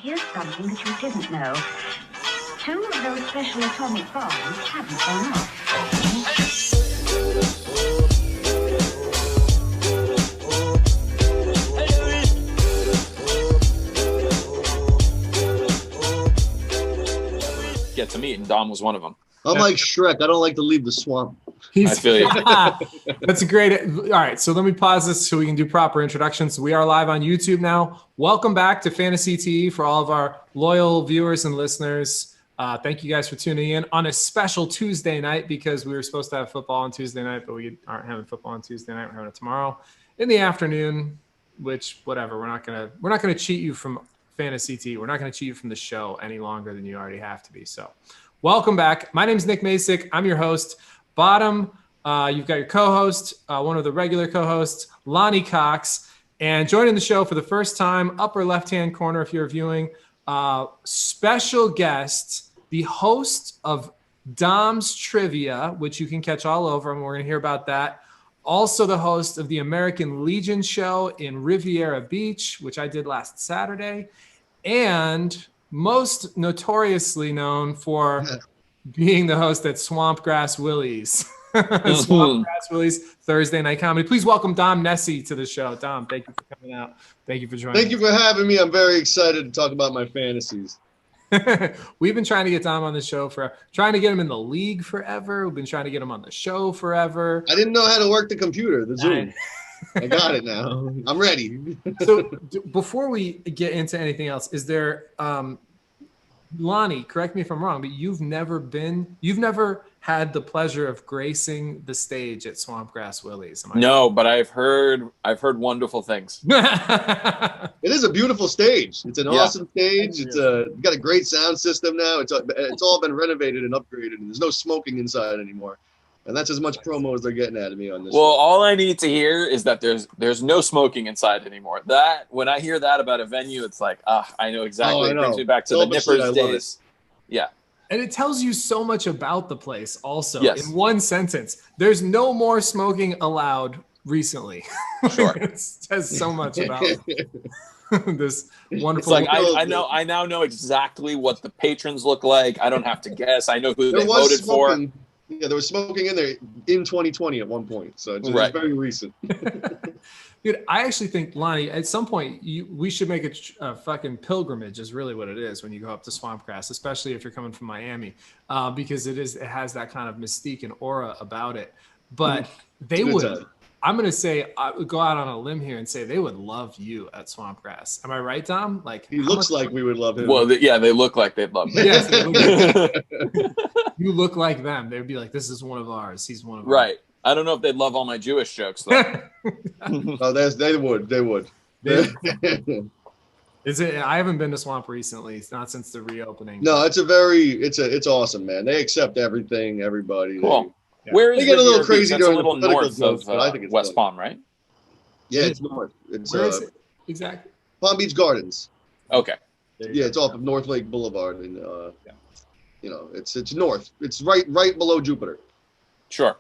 here's something that you didn't know. 2 of those special atomic bombs haven't gone off. Get to meet, and Dom was one of them. I'm like Shrek. I don't like to leave the swamp. I feel you. That's a great. All right, so let me pause this so we can do proper introductions. We are live on YouTube now. Welcome back to fantaCTE for all of our loyal viewers and listeners. Thank you guys for tuning in on a special Tuesday night because we were supposed to have football on Tuesday night, but we aren't having football on Tuesday night. We're having it tomorrow in the afternoon. Which whatever. We're not gonna cheat you from fantaCTE. We're not gonna cheat you from the show any longer than you already have to be. So, welcome back. My name is Nick Massacre. I'm your host. Bottom, you've got your co-host, one of the regular co-hosts, Lonnie Cox, and joining the show for the first time, upper left-hand corner if you're viewing, special guest, the host of Dom's Trivia, which you can catch all over, and we're going to hear about that. Also the host of the American Legion show in Riviera Beach, which I did last Saturday, and most notoriously known for being the host at Swampgrass Willie's. Swampgrass Willie's Thursday night comedy. Please welcome Dom Nesci to the show. Dom, thank you for coming out. Thank you for joining. Thank you for having me. I'm very excited to talk about my fantasies. We've been trying to get Dom on the show trying to get him in the league forever. We've been trying to get him on the show forever. I didn't know how to work the computer, the Zoom. I got it now. I'm ready. So before we get into anything else, is there Lonnie, correct me if I'm wrong, but you've never had the pleasure of gracing the stage at Swampgrass Willie's. No, but I've heard wonderful things. It is a beautiful stage. It's an awesome stage. It's got a great sound system now. It's all been renovated and upgraded, and there's no smoking inside anymore. And that's as much promo as they're getting out of me on this. Well, all I need to hear is that there's no smoking inside anymore. That when I hear that about a venue, it's like, I know exactly. It brings me back to the Nippers days. Yeah. And it tells you so much about the place also. Yes. In one sentence. There's no more smoking allowed recently. Sure. It says so much about this wonderful. It's like I now know exactly what the patrons look like. I don't have to guess. I know who they voted for. Yeah, there was smoking in there in 2020 at one point, so it's very recent. Dude, I actually think, Lonnie, at some point we should make a fucking pilgrimage. Is really what it is when you go up to Swampgrass, especially if you're coming from Miami, because it has that kind of mystique and aura about it. But they would. I'm gonna say I would go out on a limb here and say they would love you at Swampgrass. Am I right, Dom? Like he looks like we would love him. Well, they look like they'd love me. Yes, you look like them. They'd be like, "This is one of ours. He's one of ours." Right. I don't know if they'd love all my Jewish jokes though. Oh, they would. They would. Is it? I haven't been to Swamp recently. It's not since the reopening. No, it's awesome, man. They accept everything, everybody. Cool. Where is they get a little crazy That's during a little the north jokes, of but I think it's West funny. Palm, right? Yeah, it's north. It's Where is it? Exactly. Palm Beach Gardens. Okay. Yeah, it's off of North Lake Boulevard, and it's north. It's right below Jupiter. Sure.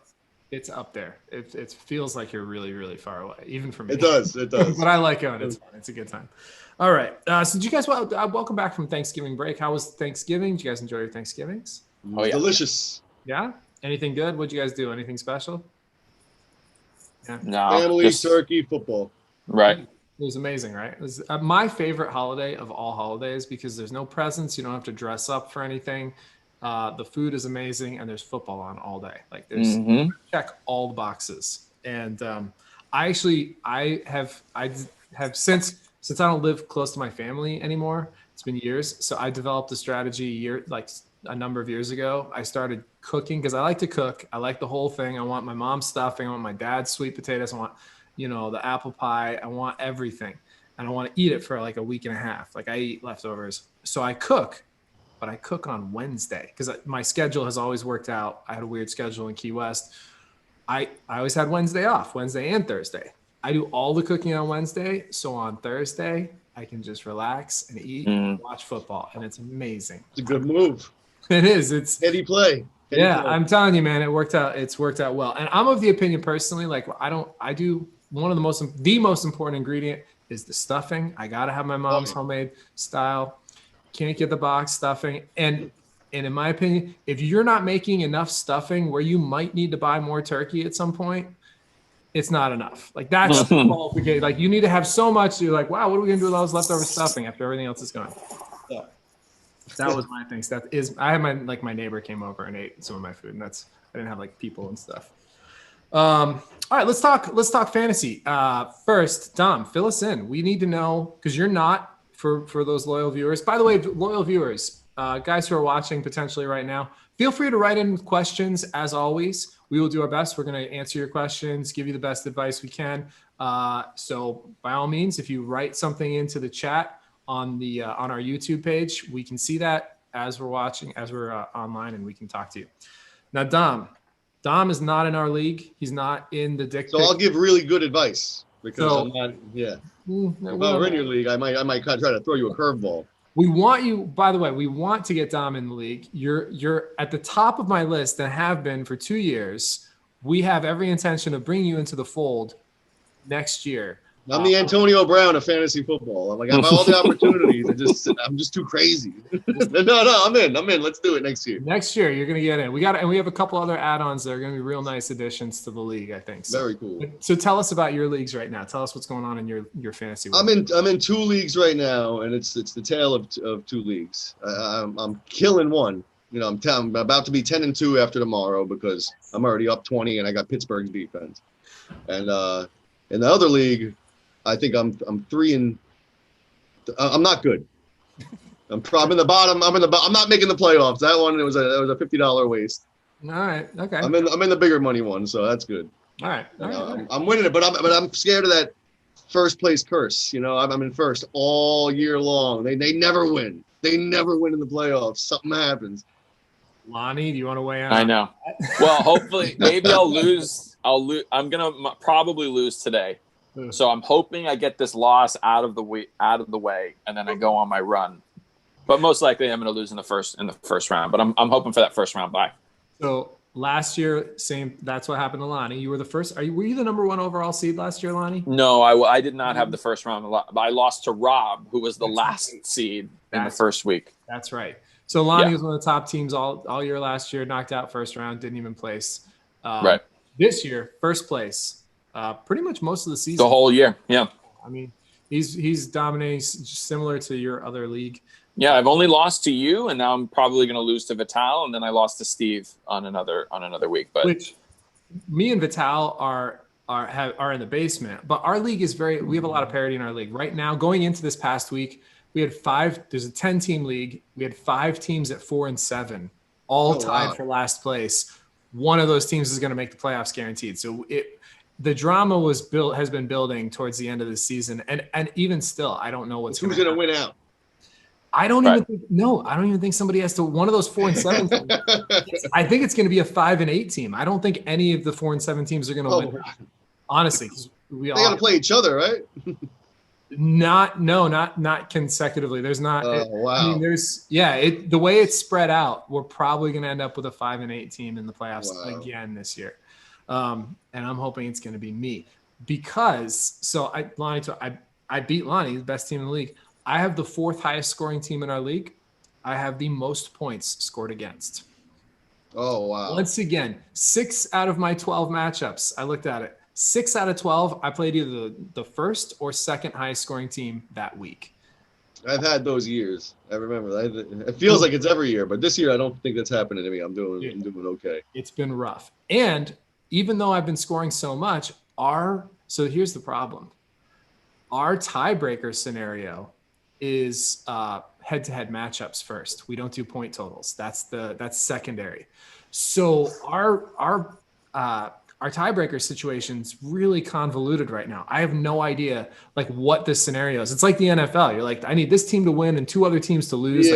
It's up there. It feels like you're really, really far away, even for me. It does. But I like going. It's fun. It's a good time. All right. So did you guys welcome back from Thanksgiving break? How was Thanksgiving? Did you guys enjoy your Thanksgivings? Oh yeah. Delicious. Yeah. Anything good? What'd you guys do? Anything special? Yeah. No. Family, turkey, football. Right. It was amazing, right? It was my favorite holiday of all holidays because there's no presents. You don't have to dress up for anything. The food is amazing, and there's football on all day. Like there's check all the boxes. And I have since I don't live close to my family anymore. It's been years, so I developed a strategy a number of years ago. I started cooking because I like to cook. I like the whole thing. I want my mom's stuffing. I want my dad's sweet potatoes. I want, the apple pie. I want everything. And I want to eat it for like a week and a half. Like I eat leftovers. So I cook, but I cook on Wednesday because my schedule has always worked out. I had a weird schedule in Key West. I always had Wednesday off, Wednesday and Thursday. I do all the cooking on Wednesday. So on Thursday, I can just relax and eat and watch football. And it's amazing. It's a good move. It is. It's Heady play. I'm telling you, man, it worked out. It's worked out well. And I'm of the opinion personally, like I do one of the most important ingredient is the stuffing. I got to have my mom's homemade style. can't get the box stuffing. And in my opinion, if you're not making enough stuffing where you might need to buy more turkey at some point, it's not enough. Like that's the qualification. Like you need to have so much. You're like, wow, what are we gonna do with all this leftover stuffing after everything else is gone? So that was my thing. I had my neighbor came over and ate some of my food, and I didn't have like people and stuff. All right, let's talk fantasy. First, Dom, fill us in. We need to know, because you're not for those loyal viewers. By the way, loyal viewers, guys who are watching potentially right now, feel free to write in with questions. As always, we will do our best. We're going to answer your questions, give you the best advice we can. So by all means, if you write something into the chat on our YouTube page, we can see that as we're watching, as we're online, and we can talk to you. Now, Dom is not in our league. He's not in the dick. So I'll give really good advice because I'm not. Yeah. If I were in your league, I might try to throw you a curveball. We want you. By the way, we want to get Dom in the league. You're at the top of my list and have been for 2 years. We have every intention of bringing you into the fold next year. I'm the Antonio Brown of fantasy football. I'm like, I have all the opportunities. I'm just too crazy. No, I'm in. Let's do it next year. Next year, you're going to get in. We have a couple other add-ons that are going to be real nice additions to the league, I think. So, very cool. So tell us about your leagues right now. Tell us what's going on in your fantasy world. I'm in 2 leagues right now, and it's the tale of 2 leagues. I'm killing one. You know, I'm about to be 10-2 after tomorrow because I'm already up 20, and I got Pittsburgh's defense. And in the other league, I think I'm 3 I'm not good. I'm in the bottom. I'm not making the playoffs. That one, it was a $50 waste. All right. Okay. I'm in the bigger money one, so that's good. All right. I'm winning it, but I'm scared of that first place curse. You know, I'm in first all year long. They never win. They never win in the playoffs. Something happens. Lonnie, do you want to weigh in? I know. Well, hopefully, maybe I'll lose. I'm gonna probably lose today. So I'm hoping I get this loss out of the way, and then I go on my run. But most likely, I'm going to lose in the first round. But I'm hoping for that first round bye. So last year, same. That's what happened to Lonnie. You were the first. Were you the number 1 overall seed last year, Lonnie? No, I did not have the first round. I lost to Rob, who was the last seed in the first week. That's right. So Lonnie was one of the top teams all year last year. Knocked out first round, didn't even place. Right. This year, first place. Pretty much most of the season. The whole year, yeah. I mean, he's dominating, similar to your other league. Yeah, I've only lost to you, and now I'm probably going to lose to Vital, and then I lost to Steve on another week. But which me and Vital are in the basement, but our league is we have a lot of parity in our league right now. Going into this past week, we had 5. There's a 10-team league. We had 5 teams at 4 and 7, all tied for last place. One of those teams is going to make the playoffs guaranteed. So the drama has been building towards the end of the season, and even still, I don't know who's going to win out. I don't even think somebody has to one of those 4 and 7 teams. I think it's going to be a 5 and 8 team. I don't think any of the 4 and 7 teams are going to win. Honestly, they got to play each other, right? Not consecutively. There's not. Wow. I mean, the way it's spread out, we're probably going to end up with a 5 and 8 team in the playoffs again this year. And I'm hoping it's going to be me because I beat Lonnie, the best team in the league. I have the 4th highest scoring team in our league. I have the most points scored against. Oh, wow. Once again, 6 out of my 12 matchups, I looked at it. 6 out of 12, I played either the first or second highest scoring team that week. I've had those years. I remember. It feels like it's every year, but this year I don't think that's happening to me. I'm doing okay. It's been rough. And even though I've been scoring so much, so here's the problem. Our tiebreaker scenario is head-to-head matchups first. We don't do point totals. That's secondary. So our tiebreaker situation's really convoluted right now. I have no idea like what this scenario is. It's like the NFL. You're like, I need this team to win and 2 other teams to lose.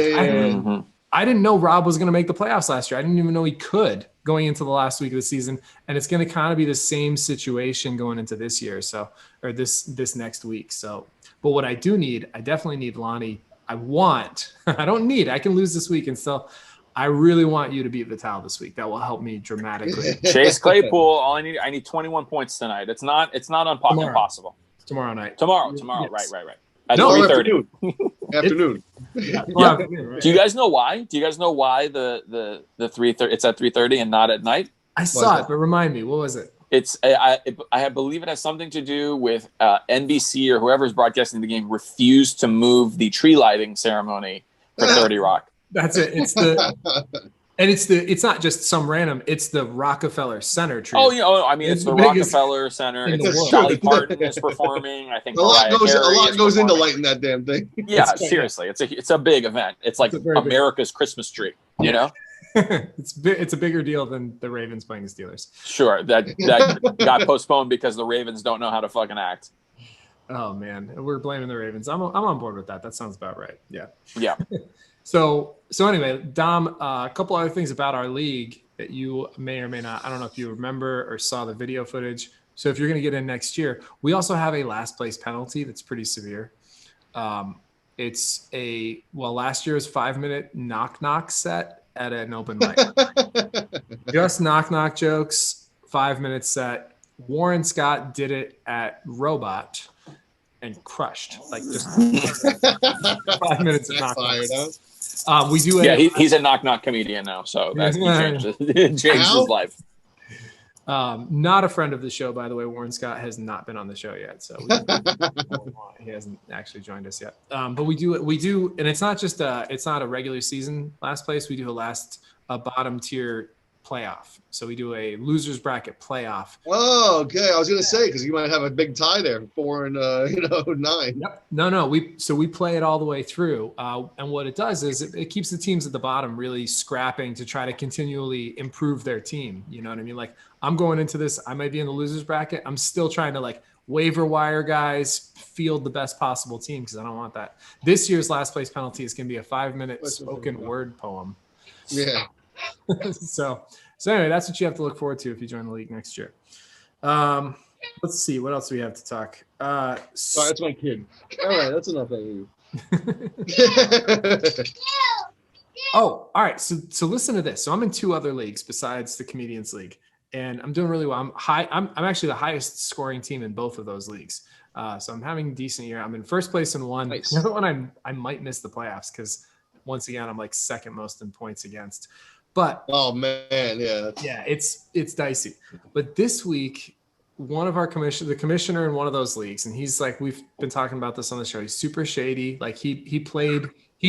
I didn't know Rob was going to make the playoffs last year. I didn't even know he could going into the last week of the season. And it's going to kind of be the same situation going into this year. Or this next week. So, but what I do need, I definitely need Lonnie. I can lose this week and still, I really want you to beat Vital this week. That will help me dramatically. Chase Claypool, I need 21 points tonight. It's not impossible. Tomorrow night. Tomorrow. Yes. Right. At No, 3:30. Afternoon. Yeah. Do you guys know why? Do you guys know why the 3:30? It's at 3:30 and not at night. I saw it, but remind me, what was it? I believe it has something to do with NBC or whoever's broadcasting the game refused to move the tree lighting ceremony for 30 Rock. That's it. It's not just some random. It's the Rockefeller Center tree. Oh, I mean, it's the Rockefeller Center. in the It's world. Dolly Parton is performing. I think A lot Mariah goes Carey into is lighting that damn thing. Yeah, seriously, it's a big event. It's like America's Christmas tree. You know, it's a bigger deal than the Ravens playing the Steelers. Sure, that got postponed because the Ravens don't know how to fucking act. Oh man, we're blaming the Ravens. I'm on board with that. That sounds about right. Yeah. Yeah. So anyway, Dom, a couple other things about our league that you may or may not. I don't know if you remember or saw the video footage. So if you're going to get in next year, we also have a last place penalty that's pretty severe. Last year's 5-minute knock set at an open mic. Just knock jokes, 5-minute set. Warren Scott did it at Robot and crushed, like just 5 minutes of knock. We do. He's a knock comedian now, so that's changed his life. Not a friend of the show, by the way. Warren Scott has not been on the show yet, so he hasn't actually joined us yet. But we do, and it's not just it's not a regular season last place. We do a bottom tier playoff. So we do a losers bracket playoff. Oh, okay. I was gonna say because you might have a big tie there, 4 and 9. Yep. No. We play it all the way through, and what it does is it keeps the teams at the bottom really scrapping to try to continually improve their team. You know what I mean? Like I'm going into this, I might be in the losers bracket. I'm still trying to like waiver wire guys, field the best possible team because I don't want that. This year's last place penalty is gonna be a 5-minute spoken word poem. Yeah. So anyway, that's what you have to look forward to if you join the league next year. Let's see what else do we have to talk. Sorry, that's my kid. All right, that's enough of you. Oh, all right. So listen to this. So I'm in 2 other leagues besides the Comedians League, and I'm doing really well. I'm actually the highest scoring team in both of those leagues. So I'm having a decent year. I'm in first place in one. Nice. The other one I might miss the playoffs because once again I'm like second most in points against. But oh man, yeah, it's dicey. But this week, one of our the commissioner in one of those leagues, and he's like, we've been talking about this on the show. He's super shady. Like he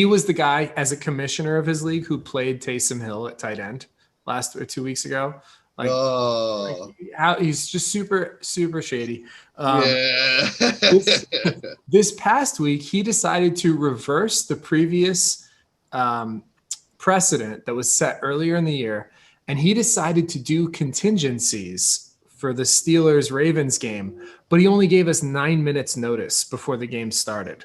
was the guy as a commissioner of his league who played Taysom Hill at tight end 2 weeks ago. Like, he's just super shady. This past week, he decided to reverse the previous precedent that was set earlier in the year, and he decided to do contingencies for the Steelers-Ravens game, but he only gave us 9 minutes notice before the game started.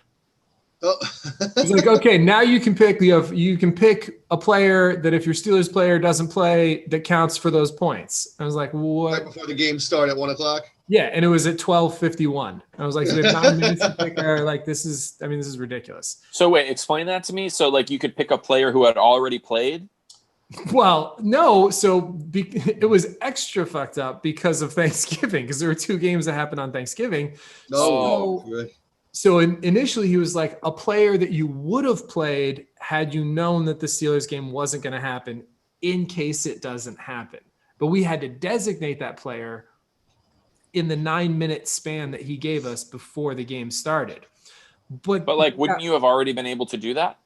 He's like, okay, now you can pick a player that if your Steelers player doesn't play, that counts for those points. I was like, what? Right before the game started at 1:00. Yeah, and it was at 12:51. I was like, so we have 9 minutes to pick her. Like, this is ridiculous. So wait, explain that to me. So like, you could pick a player who had already played. Well, no. So it was extra fucked up because of Thanksgiving, because there were 2 games that happened on Thanksgiving. So initially he was like, a player that you would have played had you known that the Steelers game wasn't going to happen in case it doesn't happen. But we had to designate that player in the 9-minute span that he gave us before the game started. But like, wouldn't you have already been able to do that?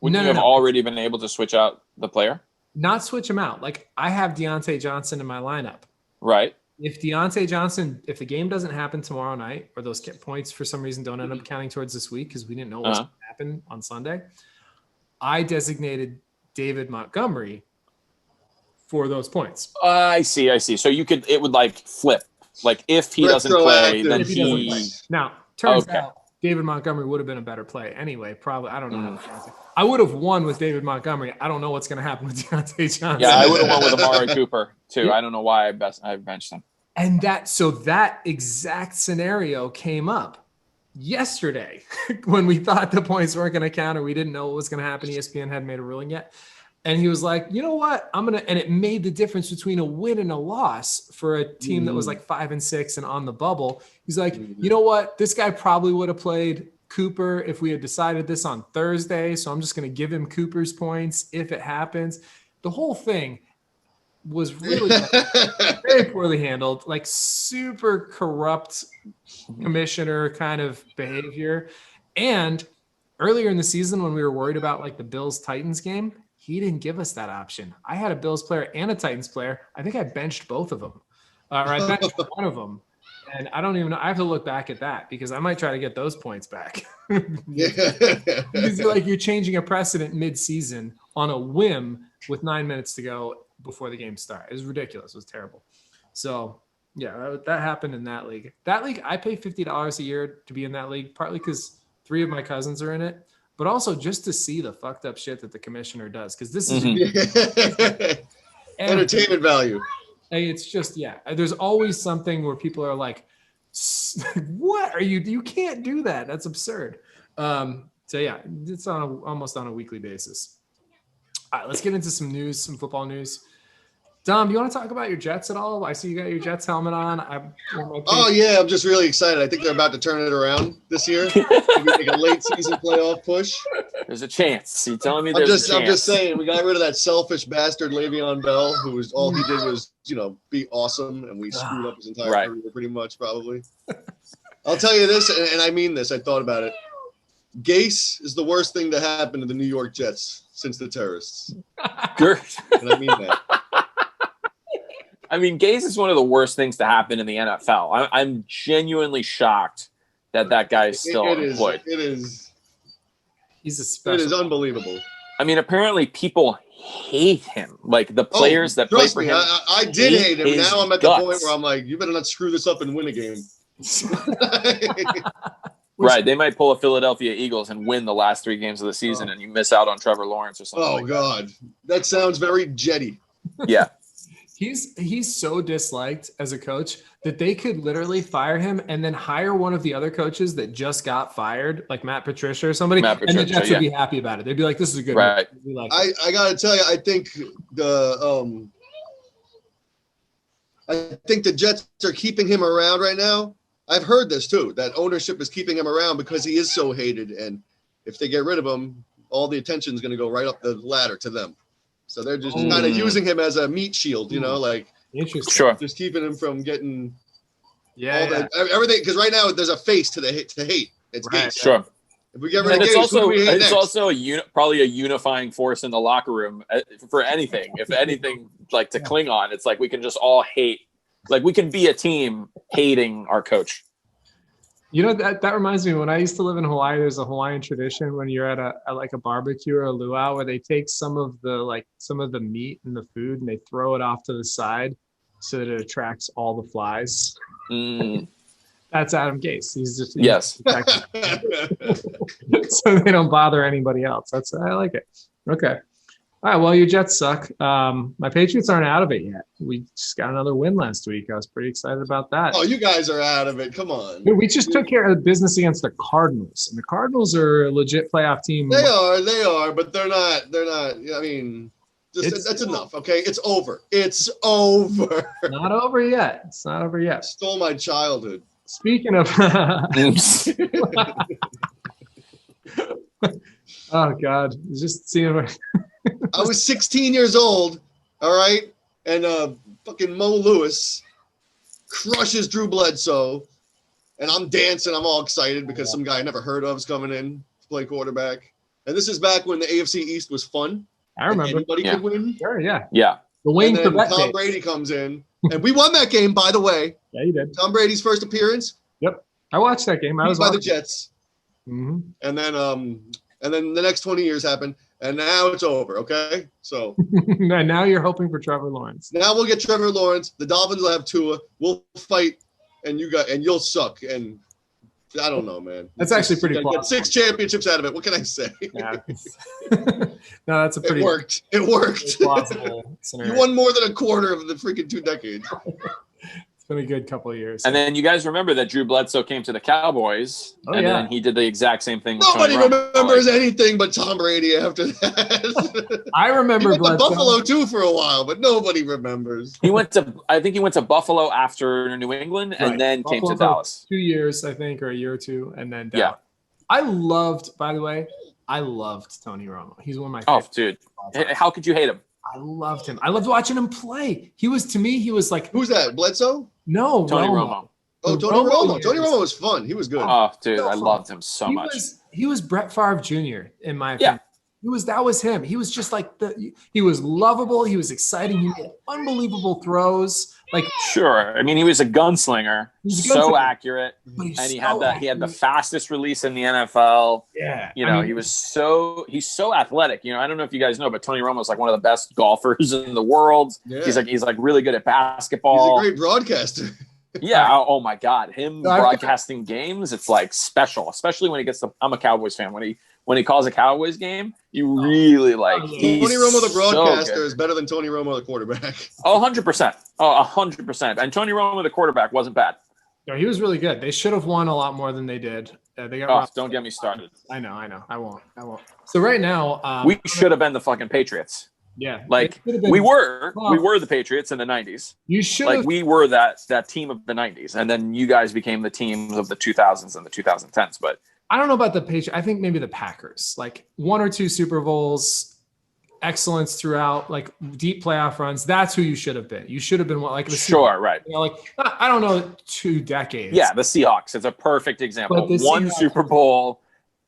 Wouldn't you have already been able to switch out the player? Not switch him out. Like, I have Deontay Johnson in my lineup. Right. If Deontay Johnson, if the game doesn't happen tomorrow night, or those points for some reason don't end up counting towards this week because we didn't know what was going to happen on Sunday, I designated David Montgomery for those points. I see. So it would like flip. Like if he doesn't play, then he. Now, turns out David Montgomery would have been a better play anyway. Probably, I don't know. I would have won with David Montgomery. I don't know what's going to happen with Deontay Johnson. Yeah, I would have won with Amari Cooper too. I don't know why I benched him. And that exact scenario came up yesterday when we thought the points weren't going to count or we didn't know what was going to happen. ESPN hadn't made a ruling yet. And he was like, you know what? and it made the difference between a win and a loss for a team that was like 5-6 and on the bubble. He's like, you know what? This guy probably would have played Cooper if we had decided this on Thursday. So I'm just going to give him Cooper's points if it happens. The whole thing was really very poorly handled, like super corrupt commissioner kind of behavior. And earlier in the season, when we were worried about like the Bills-Titans game, he didn't give us that option. I had a Bills player and a Titans player. I think I benched both of them, or I benched one of them. And I don't even know. I have to look back at that because I might try to get those points back. Because you're changing a precedent mid-season on a whim with 9 minutes to go before the game starts. It was ridiculous. It was terrible. So, yeah, that happened in that league. That league, I pay $50 a year to be in that league, partly because 3 of my cousins are in it, but also just to see the fucked up shit that the commissioner does. Because this is entertainment value. It's just, there's always something where people are like, what are you can't do that. That's absurd. So yeah, it's almost on a weekly basis. All right, let's get into some news, some football news. Dom, do you want to talk about your Jets at all? I see you got your Jets helmet on. I'm just really excited. I think they're about to turn it around this year. Maybe make a late season playoff push. There's a chance. You telling me I'm just saying, we got rid of that selfish bastard Le'Veon Bell, who was all he did was, be awesome, and we screwed up his entire career pretty much, probably. I'll tell you this, and I mean this. I thought about it. Gase is the worst thing to happen to the New York Jets since the terrorists. Good. And I mean that. I mean, Gase is one of the worst things to happen in the NFL. I'm genuinely shocked that guy is still employed. It is. He's a special. It is unbelievable. I mean, apparently people hate him. Like the players that play for him. I did hate him. Now I'm at the point where I'm like, you better not screw this up and win a game. Right. They might pull a Philadelphia Eagles and win the last 3 games of the season, and you miss out on Trevor Lawrence or something. Oh, God. That sounds very jetty. Yeah. He's so disliked as a coach that they could literally fire him and then hire one of the other coaches that just got fired, like Matt Patricia or somebody, and the Jets would be happy about it. They'd be like, "This is a good right." Like I gotta tell you, I think the Jets are keeping him around right now. I've heard this too, that ownership is keeping him around because he is so hated, and if they get rid of him, all the attention is going to go right up the ladder to them. So they're just kind of using him as a meat shield, like interesting. Sure. Just keeping him from getting everything. Because right now there's a face to hate. It's Gase. Sure. If we get rid of Gase, who do we hate next? It's also probably a unifying force in the locker room for anything. If anything, like to cling on, it's like we can just all hate. Like we can be a team hating our coach. That reminds me, when I used to live in Hawaii, there's a Hawaiian tradition when you're at a barbecue or a luau where they take some of the meat and the food and they throw it off to the side so that it attracts all the flies. That's Adam Gase. He's just so they don't bother anybody else. I like it. Okay. All right, well, your Jets suck. My Patriots aren't out of it yet. We just got another win last week. I was pretty excited about that. Oh, you guys are out of it. Come on. We just took care of business against the Cardinals, and the Cardinals are a legit playoff team. They are, but they're not. I mean, that's enough, okay? It's over. It's over. Not over yet. It's not over yet. Stole my childhood. Speaking of oh, God. Just seeing I was 16 years old, all right? And fucking Mo Lewis crushes Drew Bledsoe. And I'm dancing. I'm all excited because some guy I never heard of is coming in to play quarterback. And this is back when the AFC East was fun. I remember. Anybody could win. Sure, yeah. Yeah. And then Tom Brady comes in. And we won that game, by the way. Yeah, you did. Tom Brady's first appearance. Yep. I watched that game. I was by the Jets. Mm-hmm. And then the next 20 years happened. And now it's over, okay? So now you're hoping for Trevor Lawrence. Now we'll get Trevor Lawrence. The Dolphins will have Tua. We'll fight, and you'll suck. And I don't know, man. That's actually pretty plausible. Get 6 championships out of it. What can I say? Yeah. No, that's a pretty. It worked. It worked. Plausible scenario. You won more than a quarter of the freaking 2 decades. It's been a good couple of years. And then you guys remember that Drew Bledsoe came to the Cowboys, and then he did the exact same thing. Nobody remembers anything but Tom Brady after that. I remember he went Bledsoe. to Buffalo too for a while, but nobody remembers. I think he went to Buffalo after New England, and then Buffalo came to Dallas. 2 years, I think, or a year or two, and then Dallas. By the way, I loved Tony Romo. He's one of my favorites. Oh, dude. How could you hate him? I loved him. I loved watching him play. He was like... Who's that, Bledsoe? No, Tony Romo. Oh, Tony Romo. Tony Romo was fun. He was good. Oh, dude, I loved him so much. He was Brett Favre Jr., in my opinion. That was him. He was just like he was lovable. He was exciting. He made unbelievable throws. Sure. I mean, he was a gunslinger. So accurate. And he had the fastest release in the NFL. Yeah. He's so athletic. I don't know if you guys know, but Tony Romo is like one of the best golfers in the world. Yeah. He's like really good at basketball. He's a great broadcaster. Yeah. Oh my God. Him broadcasting games, it's like special, especially when he gets I'm a Cowboys fan. When he calls a Cowboys game, you really like. Tony Romo, the broadcaster, is better than Tony Romo, the quarterback. 100%. 100%. And Tony Romo, the quarterback, wasn't bad. No, he was really good. They should have won a lot more than they did. They got. Don't get me started. I know. I won't. So right now, we should have been the fucking Patriots. Yeah, we were the Patriots in the 90s. You should we were that team of the 90s, and then you guys became the teams of the 2000s and the 2010s. But I don't know about the Patriots. I think maybe the Packers, like 1 or 2 Super Bowls, excellence throughout, like deep playoff runs. That's who you should have been. You should have been like the sure, right? I don't know, 2 decades. Yeah, the Seahawks. It's a perfect example. One Seahawks, Super Bowl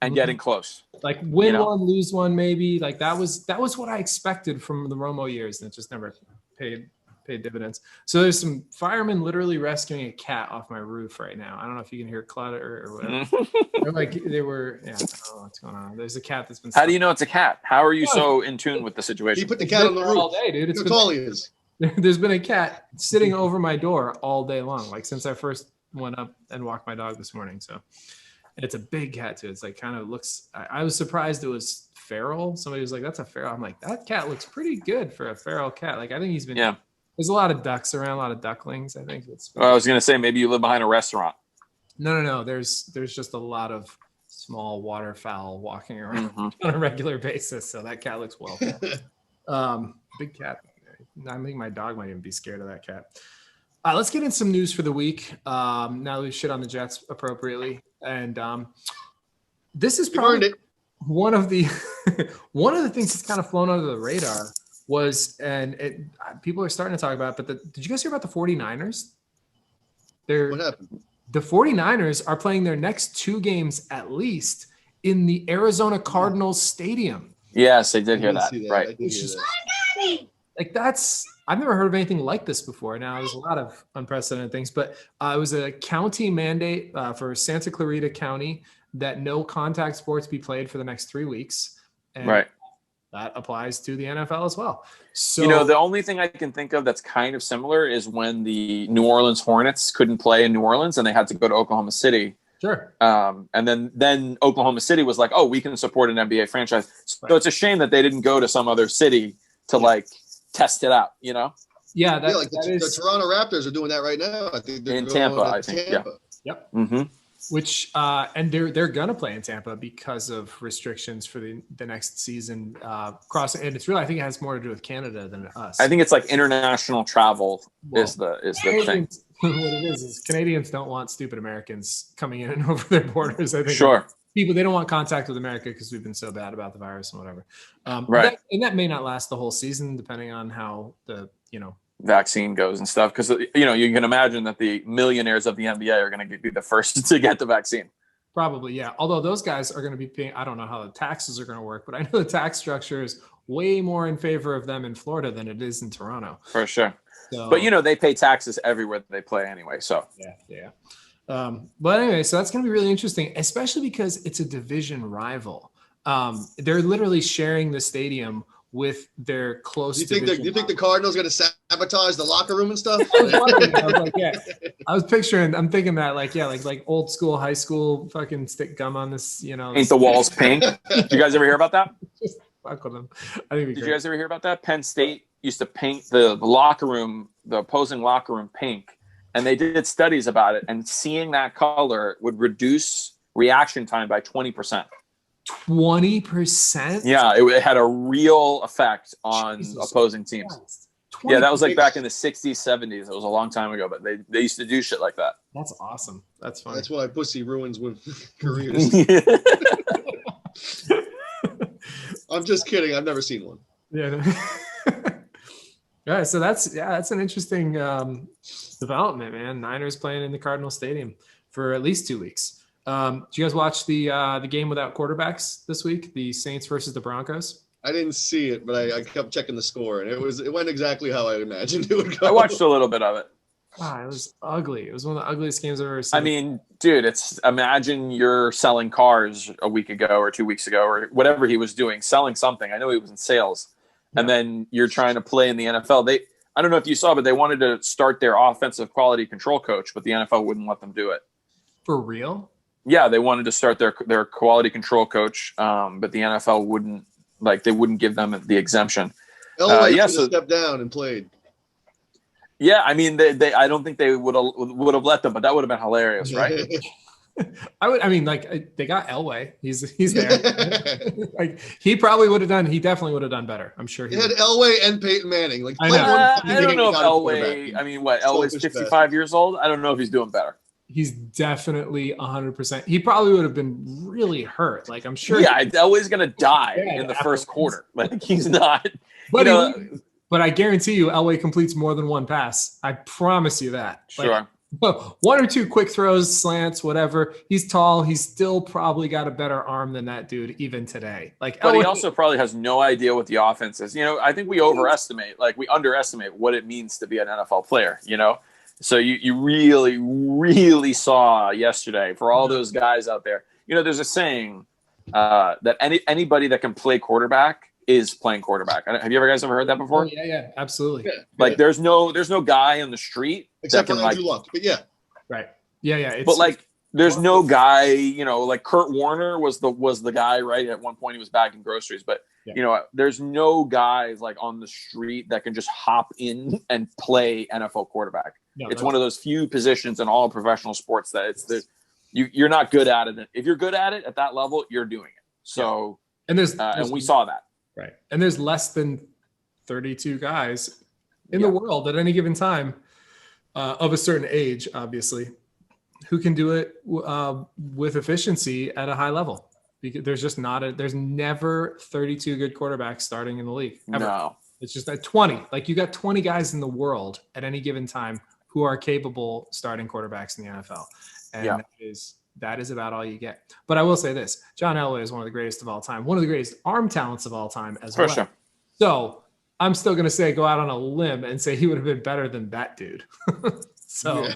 and getting close. Like win one, lose one, maybe. Like that was what I expected from the Romo years, and it just never paid dividends. So there's some firemen literally rescuing a cat off my roof right now. I don't know if you can hear clutter or whatever. I don't know what's going on. There's a cat that's been. How do you know it's a cat? How are you so in tune with the situation? He put the cat on the roof all day, dude. How tall he is. There's been a cat sitting over my door all day long, like since I first went up and walked my dog this morning. So. And it's a big cat too. It's like kind of looks. I was surprised it was feral. Somebody was like, "That's a feral." I'm like, that cat looks pretty good for a feral cat. Like I think he's been. Yeah. There's a lot of ducks around, a lot of ducklings. I think it's. I was gonna say maybe you live behind a restaurant. No. There's just a lot of small waterfowl walking around on a regular basis. So that cat looks well. Big cat. I think my dog might even be scared of that cat. Let's get in some news for the week. Now that we've shit on the Jets appropriately. And this is probably one of the things that's kind of flown under the radar was, and people are starting to talk about it, but did you guys hear about the 49ers? What happened? The 49ers are playing their next 2 games at least in the Arizona Cardinals stadium. Yes, I did hear that. Right. Like I've never heard of anything like this before. Now, there's a lot of unprecedented things, but it was a county mandate for Santa Clarita County that no contact sports be played for the next 3 weeks. And that applies to the NFL as well. So, the only thing I can think of that's kind of similar is when the New Orleans Hornets couldn't play in New Orleans and they had to go to Oklahoma City. Sure. And then Oklahoma City was like, oh, we can support an NBA franchise. So it's a shame that they didn't go to some other city to test it out, Yeah, the Toronto Raptors are doing that right now. I think they're in Tampa. I think. Tampa. Yeah. Yep. Mm-hmm. Which and they're gonna play in Tampa because of restrictions for the next season. And it's really, I think it has more to do with Canada than us. I think it's like international travel is the thing. What it is Canadians don't want stupid Americans coming in and over their borders. I think sure. People, they don't want contact with America because we've been so bad about the virus and whatever. Right. That may not last the whole season, depending on how the vaccine goes and stuff. Because you can imagine that the millionaires of the NBA are going to be the first to get the vaccine. Probably, yeah. Although those guys are going to be paying. I don't know how the taxes are going to work, but I know the tax structure is way more in favor of them in Florida than it is in Toronto. For sure. So, but they pay taxes everywhere they play anyway. So yeah. But anyway, so that's going to be really interesting, especially because it's a division rival. They're literally sharing the stadium with their close. You think the Cardinals going to sabotage the locker room and stuff? I was picturing. I'm thinking that like old school, high school, fucking stick gum on this. Paint the walls pink. Did you guys ever hear about that? Just fuck with them. I think. Did you guys ever hear about that? Penn State used to paint the locker room, the opposing locker room, pink. and they did studies about it, and seeing that color would reduce reaction time by 20%. 20%? Yeah, it had a real effect on opposing teams. Yeah, that was like back in the 60s, 70s. It was a long time ago, but they used to do shit like that. That's awesome. That's funny. That's why pussy ruins careers. I'm just kidding. I've never seen one. Yeah. No. Yeah, so that's an interesting development, man. Niners playing in the Cardinal Stadium for at least 2 weeks. Did you guys watch the game without quarterbacks this week? The Saints versus the Broncos? I didn't see it, but I kept checking the score, and it went exactly how I imagined it would go. I watched a little bit of it. Wow, it was ugly. It was one of the ugliest games I've ever seen. I mean, dude, imagine you're selling cars a week ago or 2 weeks ago or whatever he was doing, selling something. I know he was in sales. Yeah. And then you're trying to play in the NFL. I don't know if you saw, but they wanted to start their offensive quality control coach, but the NFL wouldn't let them do it. For real? Yeah, they wanted to start their quality control coach, but the NFL wouldn't. Like, they wouldn't give them the exemption. Elway should have stepped down and played. Yeah, I mean, I don't think they would have let them, but that would have been hilarious, right? They got Elway. He's there. Like, he definitely would have done better. I'm sure he had Elway and Peyton Manning. Like, I don't know if Elway. I mean, what? Elway's 55 years old. I don't know if he's doing better. He's definitely 100%. He probably would have been really hurt. Like, I'm sure. Yeah, Elway's gonna die in the first quarter. Like, he's not. But but I guarantee you, Elway completes more than one pass. I promise you that. Sure. Like, one or two quick throws, slants, whatever. He's tall. He's still probably got a better arm than that dude even today. Like, but he also probably has no idea what the offense is. I think we underestimate what it means to be an NFL player. So you really, really saw yesterday for all those guys out there. There's a saying that anybody that can play quarterback is playing quarterback. Have you guys ever heard that before? Oh, yeah, absolutely. Yeah, like there's no guy on the street except for Andrew Luck. But yeah, right. Yeah. But like there's no guy. Like Kurt Warner was the guy, right? At one point he was bagging groceries, but. Yeah. There's no guys like on the street that can just hop in and play NFL quarterback. No, it's one of those few positions in all professional sports that you're not good at it. If you're good at it at that level, you're doing it. So and and we saw that. Right. And there's less than 32 guys in the world at any given time of a certain age, obviously, who can do it with efficiency at a high level. Because there's never 32 good quarterbacks starting in the league. Ever. No. It's just at 20. Like, you got 20 guys in the world at any given time who are capable starting quarterbacks in the NFL. And that is about all you get. But I will say this. John Elway is one of the greatest of all time. One of the greatest arm talents of all time as well. For sure. So I'm still going to say go out on a limb and say he would have been better than that dude. So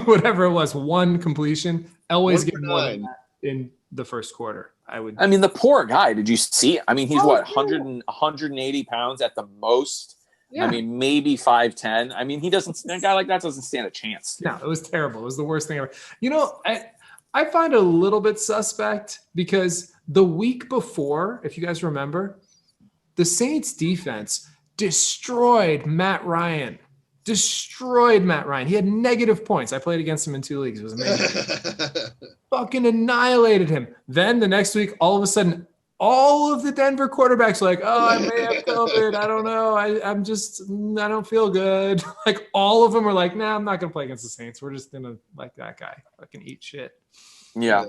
whatever it was, one completion. Elway's getting more than that in the first quarter. I mean, the poor guy. Did you see? I mean, he's 180 pounds at the most. Yeah. I mean, maybe 5'10". I mean, a guy like that doesn't stand a chance. No, it was terrible. It was the worst thing ever. I find it a little bit suspect because the week before, if you guys remember, the Saints defense destroyed Matt Ryan. He had negative points. I played against him in 2 leagues. It was amazing. Fucking annihilated him. Then the next week, all of a sudden, all of the Denver quarterbacks are like, oh, I may have COVID. I don't know. I don't feel good. Like, all of them are like, nah, I'm not going to play against the Saints. We're just going to, like, that guy fucking eat shit. Yeah.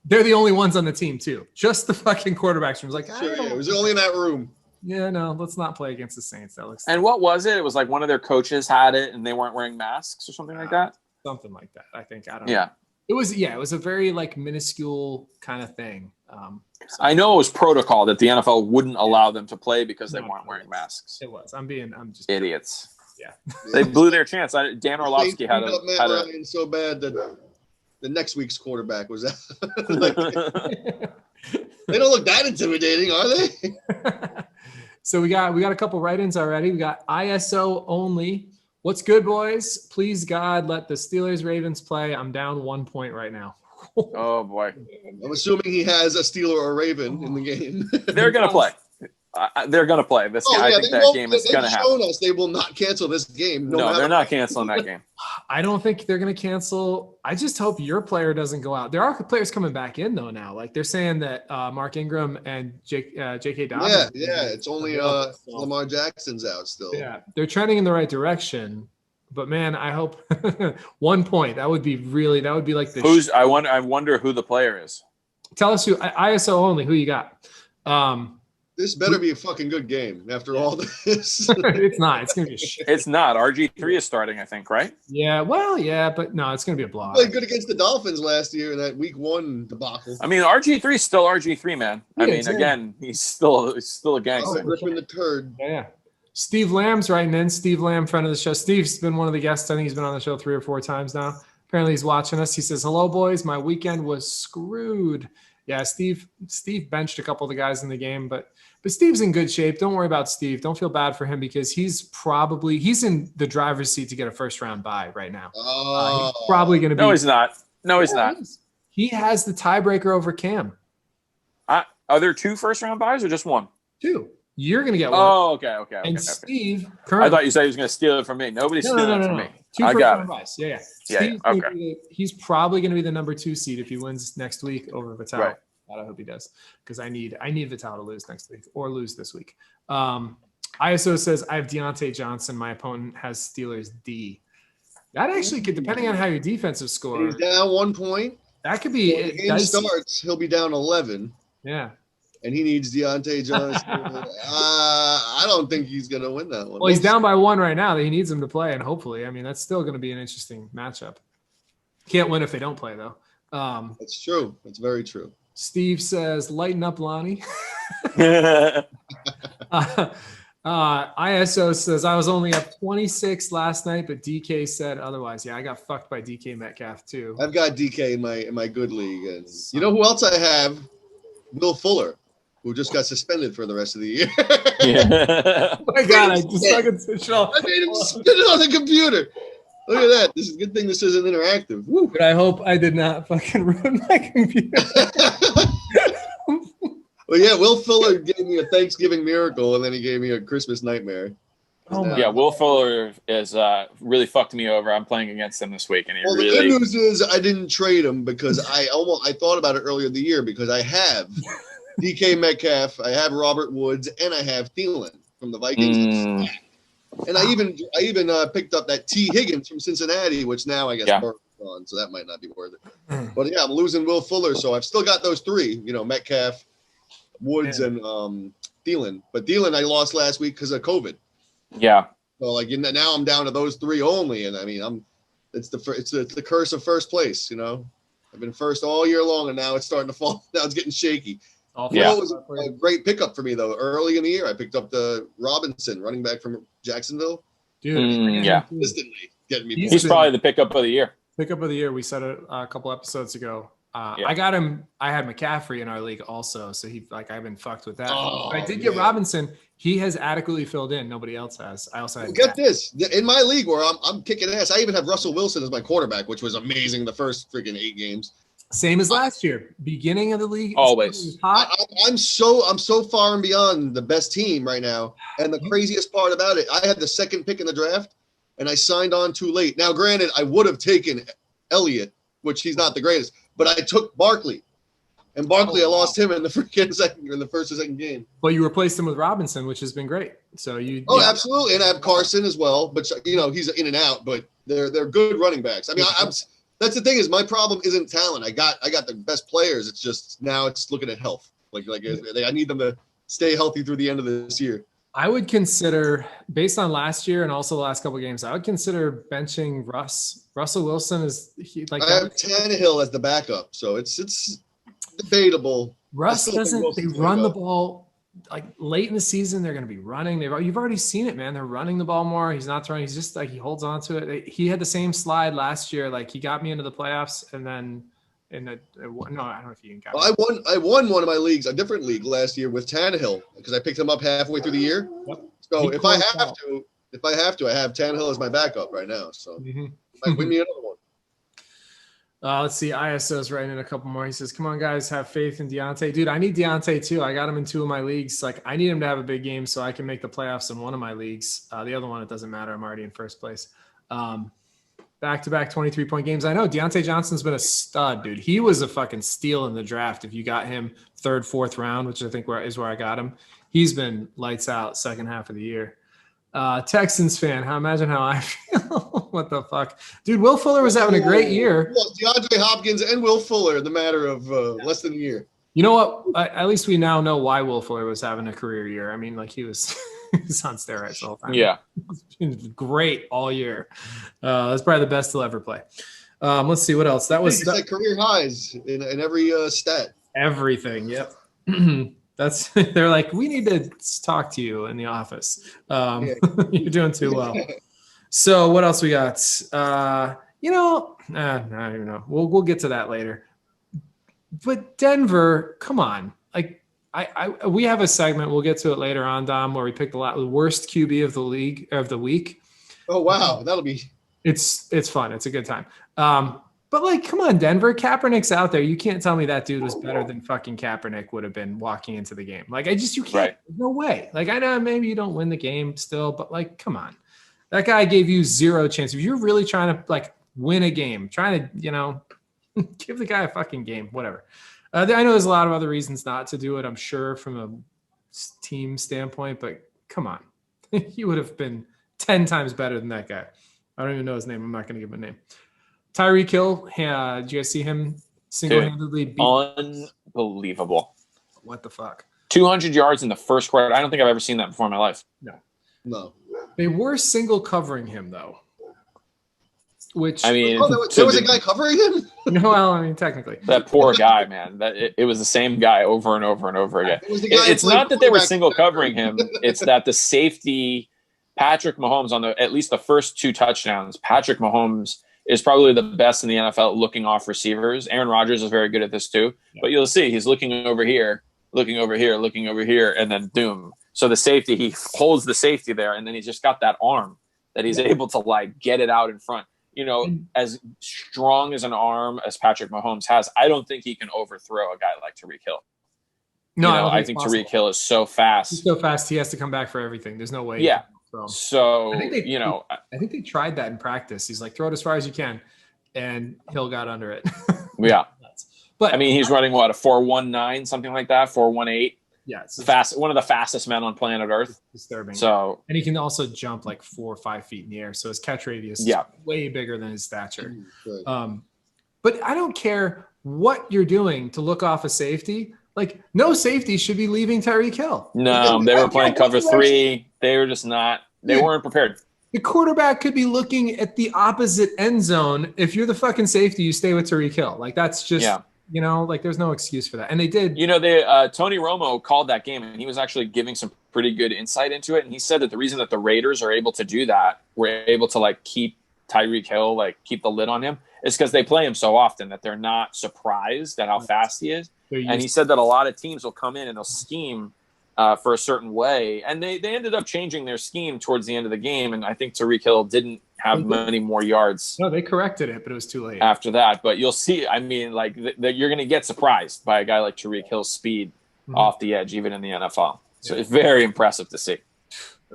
They're the only ones on the team, too. Just the fucking quarterbacks. It was like, it was only in that room. Yeah, no, let's not play against the Saints. That looks. And what was it? It was like one of their coaches had it, and they weren't wearing masks or something like that. Something like that. I think. I don't know. It was a very like minuscule kind of thing. I know it was protocol that the NFL wouldn't allow them to play because they weren't wearing masks. It was. I'm just idiots. Yeah. They blew their chance. Dan Orlovsky had Ryan so bad that the next week's quarterback was like, they don't look that intimidating, are they? So we got a couple write-ins already. We got ISO only. What's good, boys? Please, God, let the Steelers-Ravens play. I'm down 1 point right now. Oh, boy. I'm assuming he has a Steeler or Raven in the game. They're going to play. They're going to play this game. I think that game is going to happen. They've shown us they will not cancel this game. No, they're not canceling that game. I don't think they're going to cancel. I just hope your player doesn't go out. There are players coming back in though now. Like they're saying that Mark Ingram and J.K. Dobbins. Yeah. It's only Lamar Jackson's out still. Yeah, they're trending in the right direction. But man, I hope 1 point. That would be like the. I wonder who the player is. Tell us who. ISO only. Who you got? This better be a fucking good game after all this. It's not. It's gonna be. It's not. RG3 is starting, I think, right? Yeah. Well, yeah, but no, it's gonna be a block. Played good against the Dolphins last year in that Week 1 debacle. I mean, RG3 is still RG3, man. Again, he's still a gangster. Griffin the turd. Yeah. Steve Lamb's writing in. Steve Lamb, friend of the show. Steve's been one of the guests. I think he's been on the show 3 or 4 times now. Apparently, he's watching us. He says, "Hello, boys. My weekend was screwed." Yeah, Steve benched a couple of the guys in the game, but Steve's in good shape. Don't worry about Steve. Don't feel bad for him because he's in the driver's seat to get a first-round bye right now. He's probably going to be. No, he's not. No, he's not. He has the tiebreaker over Cam. Are there 2 first-round byes or just 1? 2. You're going to get one. Oh, okay. And Steve, I thought you said he was going to steal it from me. Nobody's stealing it from me. 2 first-round byes. Yeah. Yeah. Okay. He's probably going to be the number 2 seed if he wins next week over Vital. Right. I hope he does because I need Vital to lose next week or lose this week. ISO says I have Deontay Johnson. My opponent has Steelers D. That actually could, depending on how your defensive score. He's down 1 point. That could be. When the game starts, he'll be down 11. Yeah. And he needs Deontay Johnson. I don't think he's going to win that one. Well, he's down by 1 right now. He needs him to play, and hopefully, I mean, that's still going to be an interesting matchup. Can't win if they don't play, though. That's true. That's very true. Steve says, "Lighten up, Lonnie." ISO says, "I was only up 26 last night, but DK said otherwise." Yeah, I got fucked by DK Metcalf too. I've got DK in my good league, and you know who else I have? Will Fuller, who just got suspended for the rest of the year. Oh my God, I just fucking switched off. I made him spin it on the computer. Look at that. This is a good thing this isn't interactive. Woo. But I hope I did not fucking ruin my computer. Well, yeah, Will Fuller gave me a Thanksgiving miracle, and then he gave me a Christmas nightmare. Yeah, Will Fuller is really fucked me over. I'm playing against him this week, and the good news is I didn't trade him because I thought about it earlier in the year because I have DK Metcalf, I have Robert Woods, and I have Thielen from the Vikings. And I even picked up that T. Higgins from Cincinnati, which now I guess Burrow's on, so that might not be worth it. But yeah, I'm losing Will Fuller, so I've still got those 3. Metcalf, Woods, and Thielen. But Thielen I lost last week because of COVID. Yeah. So now I'm down to those 3 only, and I mean it's the curse of first place. I've been first all year long, and now it's starting to fall. Now it's getting shaky. It was a great pickup for me though. Early in the year, I picked up the Robinson running back from Jacksonville. Dude, consistently getting me. He's probably the pickup of the year. Pickup of the year. We said it a couple episodes ago. I got him. I had McCaffrey in our league also, so I've been fucked with that. But I did get Robinson. He has adequately filled in. Nobody else has. I also had get this in my league where I'm kicking ass. I even have Russell Wilson as my quarterback, which was amazing the first freaking 8 games. Same as last year. Beginning of the league, always hot. I'm so far and beyond the best team right now. And the craziest part about it, I had the 2nd pick in the draft, and I signed on too late. Now, granted, I would have taken Elliott, which he's not the greatest, but I took Barkley. And Barkley, I lost him in the first or second game. But you replaced him with Robinson, which has been great. So absolutely, and I have Carson as well. But he's in and out. But they're good running backs. I mean, that's the thing is my problem isn't talent. I got the best players. It's just now it's looking at health. I need them to stay healthy through the end of this year. I would consider, based on last year and also the last couple of games, I would consider benching Russ. Russell Wilson is I have Tannehill as the backup, so it's debatable. Russ doesn't. They run the ball late in the season. They're going to be running. You've already seen it, man. They're running the ball more. He's not throwing. He's just he holds on to it. He had the same slide last year. He got me into the playoffs, and then I don't know if you can. I won one of my leagues, a different league last year with Tannehill because I picked him up halfway through the year. Yep. So if I have to, I have Tannehill as my backup right now. So might win me another one. Let's see. ISO's writing in a couple more. He says, come on, guys, have faith in Deontay. Dude, I need Deontay too. I got him in 2 of my leagues. Like, I need him to have a big game so I can make the playoffs in 1 of my leagues. The other one, it doesn't matter. I'm already in first place. Back-to-back 23-point games. I know Deontay Johnson's been a stud, dude. He was a fucking steal in the draft. If you got him 3rd, 4th round, which I think is where I got him, he's been lights out second half of the year. Texans fan, imagine how I feel. What the fuck? Dude, Will Fuller was having a great year. Well, DeAndre Hopkins and Will Fuller in the matter of less than a year. You know what? At least we now know why Will Fuller was having a career year. I mean, like he was, he was on steroids the whole time. Yeah. He was great all year. That's probably the best he'll ever play. Let's see what else. That was like career highs in every stat. Everything. Yep. That's they're like, we need to talk to you in the office. You're doing too well. So what else we got? I don't even know. We'll get to that later. But Denver, come on. Like we have a segment, we'll get to it later on, Dom, where we picked the worst QB of the league of the week. Oh wow, that'll be it's fun. It's a good time. But like, come on, Denver. Kaepernick's out there. You can't tell me that dude was better than fucking Kaepernick would have been walking into the game. Like, you can't. Right. No way. Like, I know maybe you don't win the game still, but like, come on. That guy gave you 0 chance. If you're really trying to like win a game, trying to, give the guy a fucking game, whatever. I know there's a lot of other reasons not to do it, I'm sure, from a team standpoint, but come on. He would have been 10 times better than that guy. I don't even know his name. I'm not going to give him a name. Tyreek Hill, did you guys see him single-handedly beat? Unbelievable. What the fuck? 200 yards in the first quarter. I don't think I've ever seen that before in my life. No. They were single covering him, though. Which I mean, there was a guy covering him? No, well, I mean, technically. That poor guy, man. It was the same guy over and over and over again. It's not that they were single covering him. It's that the safety, Patrick Mahomes, on at least the first 2 touchdowns, Patrick Mahomes is probably the best in the NFL looking off receivers. Aaron Rodgers is very good at this too. But you'll see he's looking over here, and then doom. So the safety, he holds the safety there, and then he's just got that arm that he's able to like get it out in front. As strong as an arm as Patrick Mahomes has, I don't think he can overthrow a guy like Tyreek Hill. No, I think Tyreek Hill is so fast. He's so fast, he has to come back for everything. There's no way. Yeah. So I think they tried that in practice. He's like, throw it as far as you can, and Hill got under it. Yeah, but I mean, he's running what, a 4.19, something like that, 4.18. Yeah, it's fast. One of the fastest men on planet Earth. Disturbing. So, and he can also jump like 4 or 5 feet in the air. So his catch radius is way bigger than his stature. But I don't care what you're doing to look off a safety. Like, no safety should be leaving Tyreek Hill. No, they were playing cover 3. They were just not. They weren't prepared. The quarterback could be looking at the opposite end zone. If you're the fucking safety, you stay with Tyreek Hill. Like, that's just, like there's no excuse for that. And they did. Tony Romo called that game, and he was actually giving some pretty good insight into it. And he said that the reason that the Raiders are able to do that, we're able to like keep Tyreek Hill, like keep the lid on him, is because they play him so often that they're not surprised at how fast he is. And he said that a lot of teams will come in and they'll scheme for a certain way. And they ended up changing their scheme towards the end of the game. And I think Tyreek Hill didn't have many more yards. No, they corrected it, but it was too late. After that. But you'll see, I mean, like you're going to get surprised by a guy like Tyreek Hill's speed off the edge, even in the NFL. So it's very impressive to see.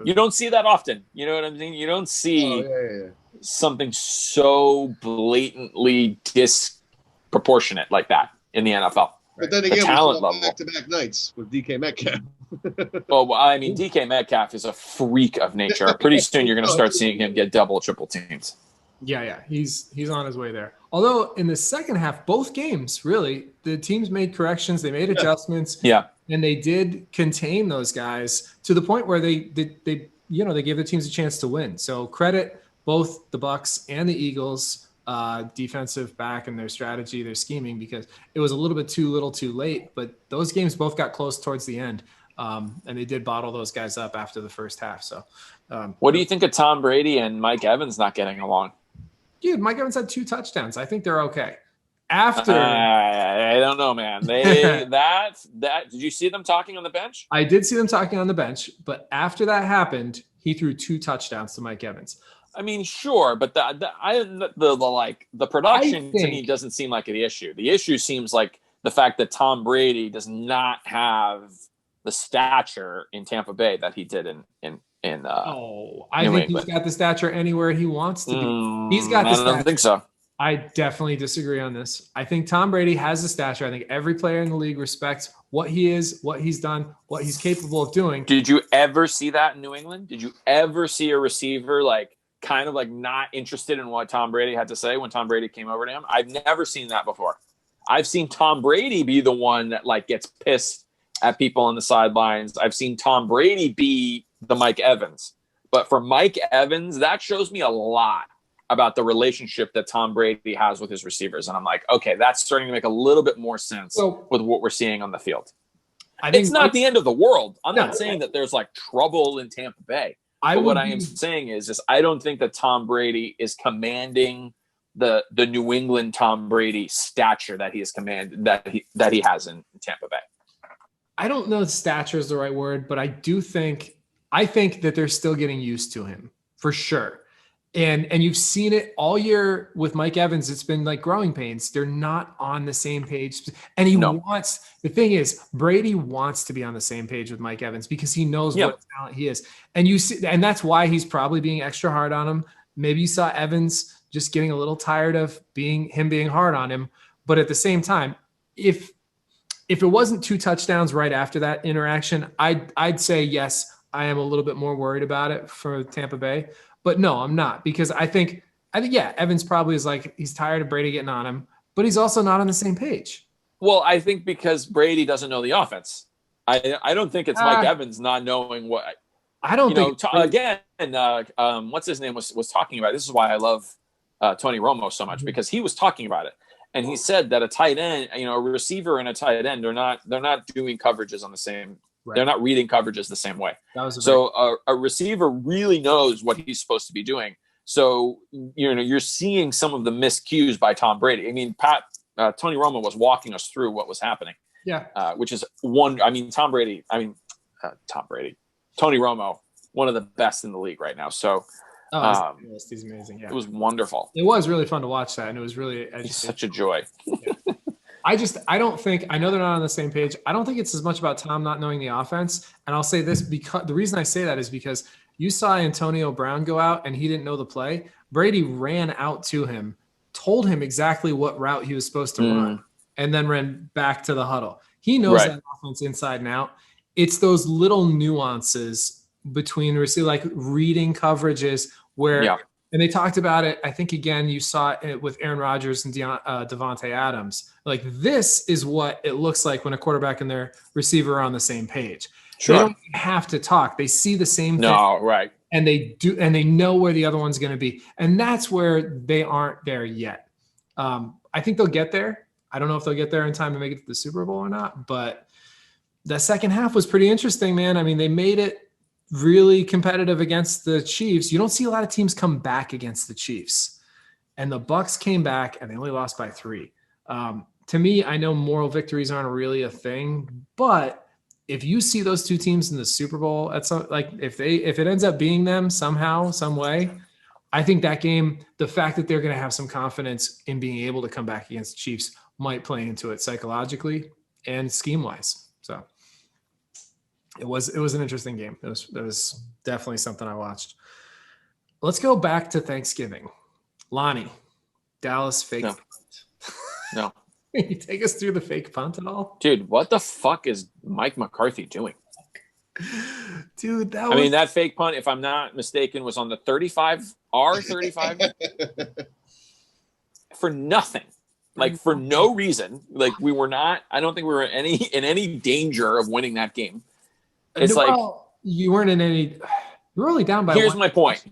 You don't see that often. You know what I'm saying? You don't see something so blatantly disproportionate like that in the NFL. But then again, we saw back-to-back nights with DK Metcalf. Well, I mean, DK Metcalf is a freak of nature. Pretty soon you're going to start seeing him get double, triple teams. Yeah. He's on his way there. Although in the second half, both games, really, the teams made corrections. They made adjustments. Yeah. And they did contain those guys to the point where they gave the teams a chance to win. So credit both the Bucs and the Eagles, defensive back and their strategy, their scheming, because it was a little bit too little too late, but those games both got close towards the end. And they did bottle those guys up after the first half. So what do you think of Tom Brady and Mike Evans not getting along? Dude, Mike Evans had 2 touchdowns. I think they're okay. After I don't know, man. They that did you see them talking on the bench? I did see them talking on the bench, but after that happened, he threw 2 touchdowns to Mike Evans. I mean, sure, but the production to me doesn't seem like the issue. The issue seems like the fact that Tom Brady does not have the stature in Tampa Bay that he did in I think he's got the stature anywhere he wants to be. He's got the stature. I don't think so. I definitely disagree on this. I think Tom Brady has the stature. I think every player in the league respects what he is, what he's done, what he's capable of doing. Did you ever see that in New England? Did you ever see a receiver kind of not interested in what Tom Brady had to say when Tom Brady came over to him? I've never seen that before. I've seen Tom Brady be the one that gets pissed at people on the sidelines. I've seen Tom Brady be the Mike Evans. But for Mike Evans, that shows me a lot about the relationship that Tom Brady has with his receivers. And I'm like, okay, that's starting to make a little bit more sense with what we're seeing on the field. It's not the end of the world. I'm not saying that there's trouble in Tampa Bay. What I am saying is I don't think that Tom Brady is commanding the New England Tom Brady stature that he has commanded, that he has in Tampa Bay. I don't know if stature is the right word, but I think that they're still getting used to him for sure. And you've seen it all year with Mike Evans. It's been growing pains. They're not on the same page. And the thing is, Brady wants to be on the same page with Mike Evans because he knows what talent he is. And you see, and that's why he's probably being extra hard on him. Maybe you saw Evans just getting a little tired of being hard on him. But at the same time, if it wasn't 2 touchdowns right after that interaction, I'd say, yes, I am a little bit more worried about it for Tampa Bay. But no, I'm not, because I think, Evans probably is he's tired of Brady getting on him, but he's also not on the same page. Well, I think because Brady doesn't know the offense. I don't think it's Mike Evans not knowing what. I don't think. What's his name was talking about. This is why I love Tony Romo so much, because he was talking about it, and he said that a tight end, a receiver and a tight end, they're not doing coverages on the same. Right. They're not reading coverages the same way. A receiver really knows what he's supposed to be doing. So, you're seeing some of the miscues by Tom Brady. I mean, Tony Romo was walking us through what was happening. Yeah. Which is Tony Romo, one of the best in the league right now. So, he's amazing. Yeah. It was wonderful. It was really fun to watch that. And it was really such a joy. Yeah. I know they're not on the same page. I don't think it's as much about Tom not knowing the offense. And I'll say this, because the reason I say that is because you saw Antonio Brown go out and he didn't know the play. Brady ran out to him, told him exactly what route he was supposed to run, and then ran back to the huddle. He knows that offense inside and out. It's those little nuances between reading coverages where and they talked about it. I think, again, you saw it with Aaron Rodgers and Devontae Adams. This is what it looks like when a quarterback and their receiver are on the same page. Sure. They don't have to talk. They see the same thing. No, right. And they do, and they know where the other one's going to be. And that's where they aren't there yet. I think they'll get there. I don't know if they'll get there in time to make it to the Super Bowl or not. But the second half was pretty interesting, man. I mean, they made it really competitive against the Chiefs. You don't see a lot of teams come back against the Chiefs, and the Bucs came back and they only lost by 3. To me, I know moral victories aren't really a thing, but if you see those two teams in the Super Bowl at some, if it ends up being them somehow, some way, I think that game, the fact that they're going to have some confidence in being able to come back against the Chiefs might play into it psychologically and scheme wise. So it was an interesting game. It was definitely something I watched. Let's go back to Thanksgiving. Lonnie, Dallas fake punt. No. Can you take us through the fake punt at all? Dude, what the fuck is Mike McCarthy doing? Dude, that fake punt, if I'm not mistaken, was on the 35, R35 for nothing. For no reason. We were not, I don't think we were in any danger of winning that game. It's you weren't in any, you were only down by Here's my point.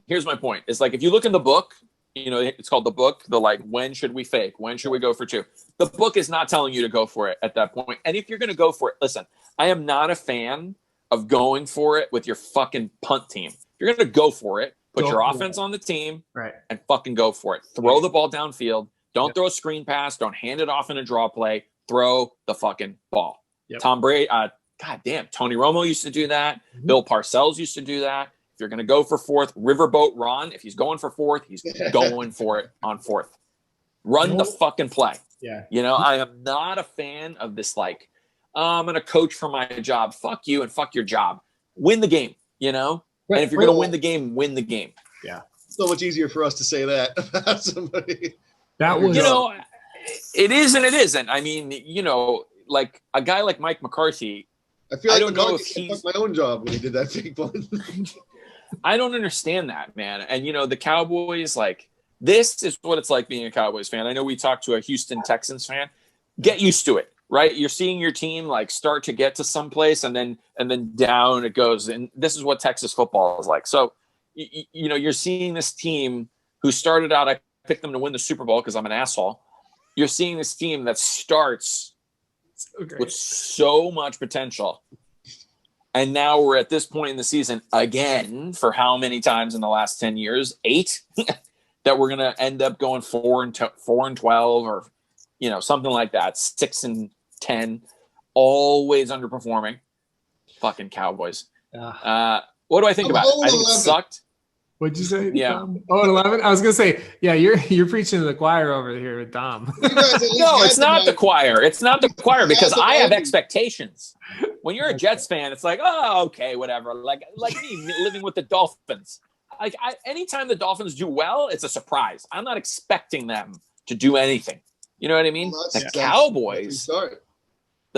It's if you look in the book, it's called the book, when should we fake? When should we go for 2? The book is not telling you to go for it at that point. And if you're going to go for it, listen, I am not a fan of going for it with your fucking punt team. If you're going to go for it, put your offense on the team, right, and fucking go for it. Throw the ball downfield. Don't throw a screen pass. Don't hand it off in a draw play. Throw the fucking ball. Tom Brady, goddamn, Tony Romo used to do that. Mm-hmm. Bill Parcells used to do that. you're going to go for fourth, riverboat Ron. If he's going for fourth, he's going for it on fourth. Run the fucking play. Yeah. You know, I am not a fan of this, like, I'm going to coach for my job. Fuck you and fuck your job. Win the game, you know? And if you're going to win the game, win the game. Yeah. So much easier for us to say that about somebody. That was, you know, it is and it isn't. I mean, you know, like a guy like Mike McCarthy, I feel like I don't know if McCarthy he's fucked my own job when he did that fake one. I don't understand that, man. And, you know, the Cowboys, like, this is what it's like being a Cowboys fan. I know we talked to a Houston Texans fan. Get used to it, right? You're seeing your team, like, start to get to someplace and then down it goes. And this is what Texas football is like. So, you know, you're seeing this team who started out, I picked them to win the Super Bowl because I'm an asshole. You're seeing this team that starts with so much potential. And now we're at this point in the season again for how many times in the last 10 years? 8 that we're going to end up going 4-12 or, you know, something like that. 6-10, always underperforming. Fucking Cowboys. What do I think about it? I think it sucked. What'd you say? Yeah. Dom? 0-11? I was gonna say, yeah, you're preaching to the choir over here with Dom. No, it's not the choir. It's not the choir because I have expectations. When you're a Jets fan, it's like, oh, okay, whatever. Like me living with the Dolphins. Like anytime the Dolphins do well, it's a surprise. I'm not expecting them to do anything. You know what I mean? The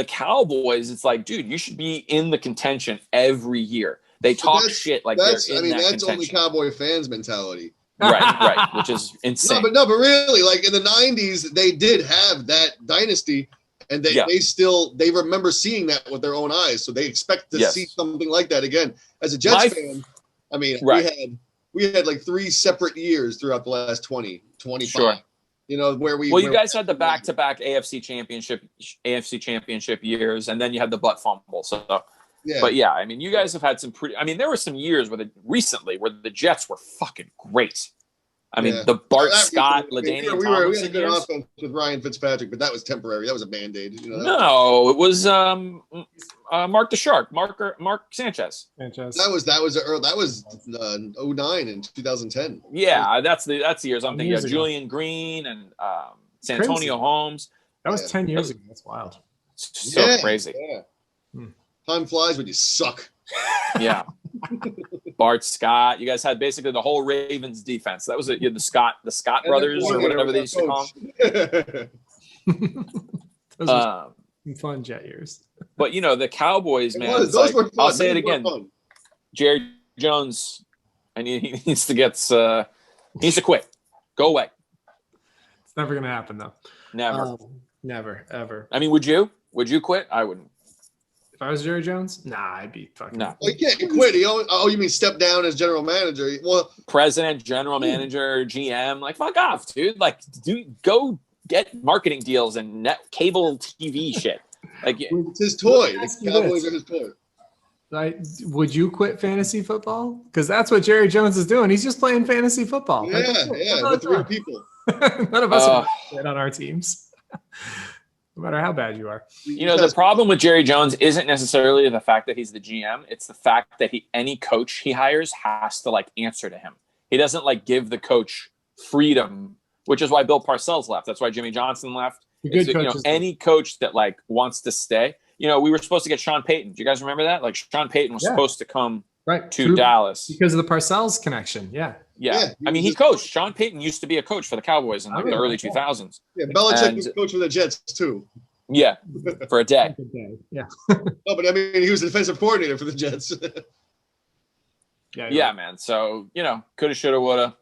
Cowboys, it's like, dude, you should be in the contention every year. They talk shit like they're in that contention. That's only Cowboy fans mentality. Right, which is insane. No, but really, like in the 90s, they did have that dynasty, and they remember seeing that with their own eyes, so they expect to see something like that again. As a Jets fan, I mean, we had like 3 separate years throughout the last 25. Sure. You know, you guys had the back-to-back AFC championship years, and then you had the butt fumble, so... Yeah. But yeah, I mean, you guys have had some pretty. I mean, there were some years recently where the Jets were fucking great. I mean, the Bart Scott, LaDainian we had a good offense with Ryan Fitzpatrick, but that was temporary. That was a band-aid. You know, no, it was Mark the Shark, Mark Sanchez. That was 09 and 2010. Yeah, that's the years I'm thinking of. Julian Green and Santonio Holmes. That was 10 years ago. That's wild. So crazy. Yeah. Time flies when you suck. Yeah. Bart Scott. You guys had basically the whole Ravens defense. That was it. You had the Scott brothers or whatever they used to call them. Those were fun Jet years. But, you know, the Cowboys, man. Those were fun. I'll say it again. Jerry Jones, and he needs to get needs to quit. Go away. It's never going to happen, though. Never, ever. I mean, would you? Would you quit? I wouldn't. If I was Jerry Jones, I'd be fucking. No. Well, you can't quit. You mean step down as general manager? Well, president, general manager, GM, like fuck off, dude. Like, go get marketing deals and cable TV shit. Like, it's his toy. The Cowboys are his toy. Like, would you quit fantasy football? Because that's what Jerry Jones is doing. He's just playing fantasy football. Yeah, with 3 people. None of us are on our teams. No matter how bad you are. You know, the problem with Jerry Jones isn't necessarily the fact that he's the GM. It's the fact that any coach he hires has to, like, answer to him. He doesn't, like, give the coach freedom, which is why Bill Parcells left. That's why Jimmy Johnson left. Any coach that, like, wants to stay. You know, we were supposed to get Sean Payton. Do you guys remember that? Like, Sean Payton was supposed to come to Dallas. Because of the Parcells connection, Yeah, I mean, he coached. Sean Payton used to be a coach for the Cowboys in the early 2000s. Yeah, Belichick was coach for the Jets, too. Yeah, for a day. Yeah. No, but I mean, he was the defensive coordinator for the Jets. Yeah, man. So, you know, coulda, shoulda, woulda.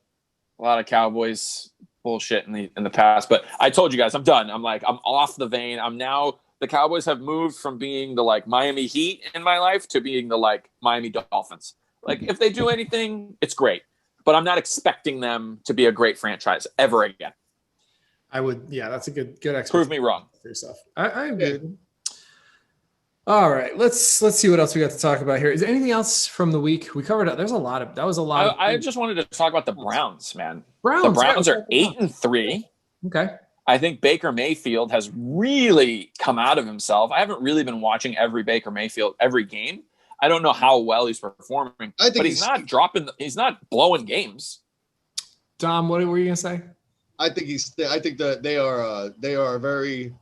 A lot of Cowboys bullshit in the past. But I told you guys, I'm done. I'm off the vein. The Cowboys have moved from being the, like, Miami Heat in my life to being the, like, Miami Dolphins. Like, if they do anything, it's great. But I'm not expecting them to be a great franchise ever again. I would, that's a good explanation. Prove me wrong. For yourself. I agree. All right, let's see what else we got to talk about here. Is there anything else from the week? We covered it. That was a lot. I just wanted to talk about the Browns, man. The Browns are 8-3. Okay. I think Baker Mayfield has really come out of himself. I haven't really been watching every game. I don't know how well he's performing, but he's not dropping. He's not blowing games. Dom, what were you gonna say? I think that they are very.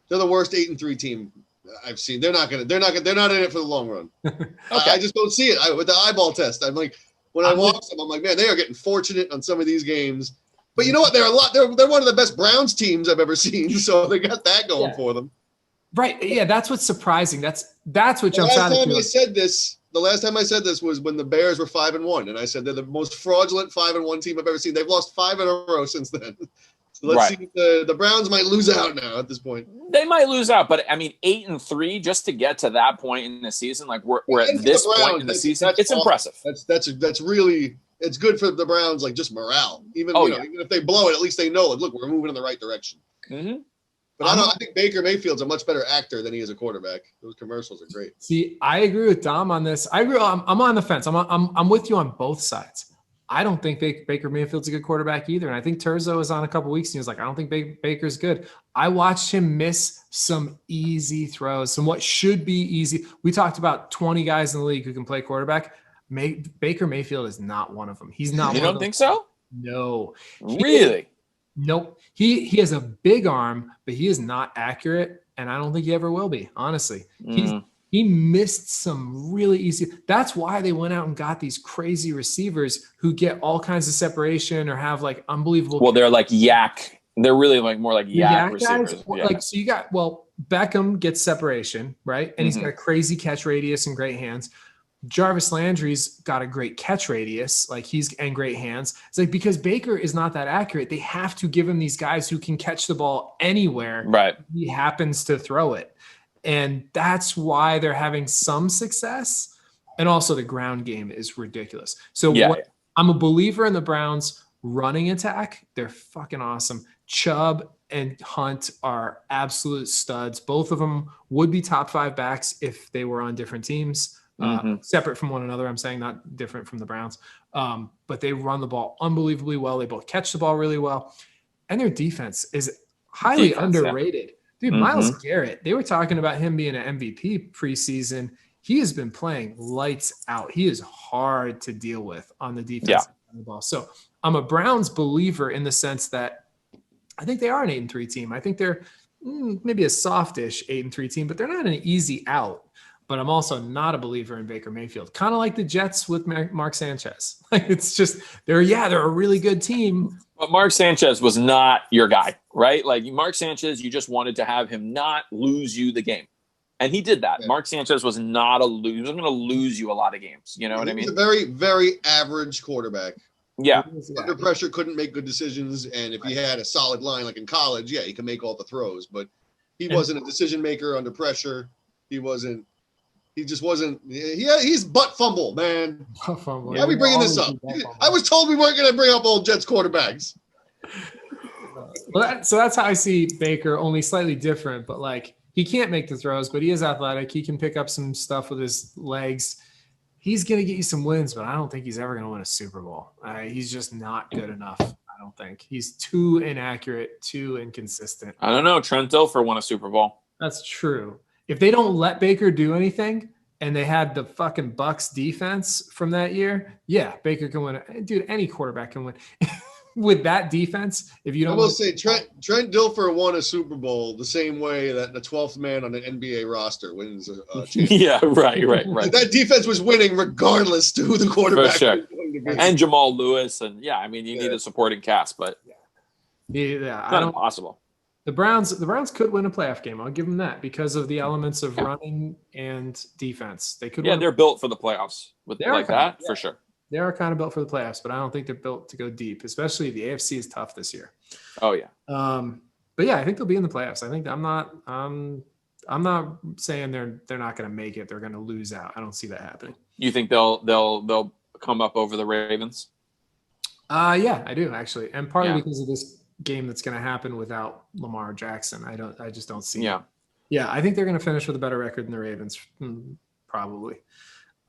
They're the worst 8-3 team I've seen. They're not in it for the long run. Okay. I just don't see it. With the eyeball test, I'm like, when I watch them, I'm like, man, they are getting fortunate on some of these games. But you know what? They're one of the best Browns teams I've ever seen. So they got that going for them. Right. Yeah, that's what's surprising. That's what jumps out at me. The last time I said this was when the Bears were 5-1, and I said they're the most fraudulent 5-1 team I've ever seen. They've lost 5 in a row since then. So let's see if the Browns might lose out now at this point. They might lose out, but I mean, 8-3 just to get to that point in the season, like we're at this point in the season, it's impressive. That's really it's good for the Browns, like just morale. Even even if they blow it, at least they know, like, look, we're moving in the right direction. Mm-hmm. But I think Baker Mayfield's a much better actor than he is a quarterback. Those commercials are great. See, I agree with Dom on this. I'm on the fence. I'm with you on both sides. I don't think Baker Mayfield's a good quarterback either. And I think Terzo was on a couple weeks and he was like, I don't think Baker's good. I watched him miss some easy throws, some what should be easy. We talked about 20 guys in the league who can play quarterback. Baker Mayfield is not one of them. He's not. You don't think so? No. Really? Nope. He has a big arm, but he is not accurate, and I don't think he ever will be, honestly. He missed some really easy. That's why they went out and got these crazy receivers who get all kinds of separation or have like unbelievable. Well, they're like yak. They're really like more like yak receivers. Guys, like, so you got, Beckham gets separation, right? And he's got a crazy catch radius and great hands. Jarvis Landry's got a great catch radius, and great hands. It's like, because Baker is not that accurate, they have to give him these guys who can catch the ball anywhere. Right. He happens to throw it. And that's why they're having some success. And also the ground game is ridiculous. So I'm a believer in the Browns running attack. They're fucking awesome. Chubb and Hunt are absolute studs. Both of them would be top 5 backs if they were on different teams. Separate from one another. I'm saying not different from the Browns. But they run the ball unbelievably well. They both catch the ball really well. And their defense is highly underrated. Yeah. Dude, Myles Garrett, they were talking about him being an MVP preseason. He has been playing lights out. He is hard to deal with on the defense side of the ball. So I'm a Browns believer in the sense that I think they are an 8-3 team. I think they're maybe a softish 8-3 team, but they're not an easy out. But I'm also not a believer in Baker Mayfield. Kind of like the Jets with Mark Sanchez. Like, it's just they're a really good team. But Mark Sanchez was not your guy, right? Like, Mark Sanchez, you just wanted to have him not lose you the game. And he did that. Yeah. Mark Sanchez was not a loser. He was going to lose you a lot of games. You know what I mean? He's a very, very average quarterback. Yeah. Under pressure, couldn't make good decisions. And if he had a solid line like in college, he could make all the throws. But he wasn't a decision maker under pressure. He just wasn't. He's butt fumble, man. Butt fumble. Why are we bringing this up? I was told we weren't going to bring up old Jets quarterbacks. So that's how I see Baker, only slightly different. But like, he can't make the throws, but he is athletic. He can pick up some stuff with his legs. He's going to get you some wins, but I don't think he's ever going to win a Super Bowl. He's just not good enough. I don't think. He's too inaccurate, too inconsistent. I don't know. Trent Dilfer won a Super Bowl. That's true. If they don't let Baker do anything and they had the fucking Bucks defense from that year, Baker can win. Dude, any quarterback can win. With that defense, if you don't, I will say Trent Dilfer won a Super Bowl the same way that the 12th man on an NBA roster wins a championship. Yeah, right. That defense was winning regardless to who the quarterback was going to be. And Jamal Lewis, and you need a supporting cast, but it's not impossible. The Browns could win a playoff game. I'll give them that because of the elements of running and defense. They could. Yeah, they're built for the playoffs for sure. They are kind of built for the playoffs, but I don't think they're built to go deep. Especially the AFC is tough this year. Oh yeah. But I think they'll be in the playoffs. I think I'm not saying they're not going to make it. They're going to lose out. I don't see that happening. You think they'll come up over the Ravens? Yeah, I do actually, and partly because of this game that's going to happen without Lamar Jackson. I just don't see it. I think they're going to finish with a better record than the Ravens, probably.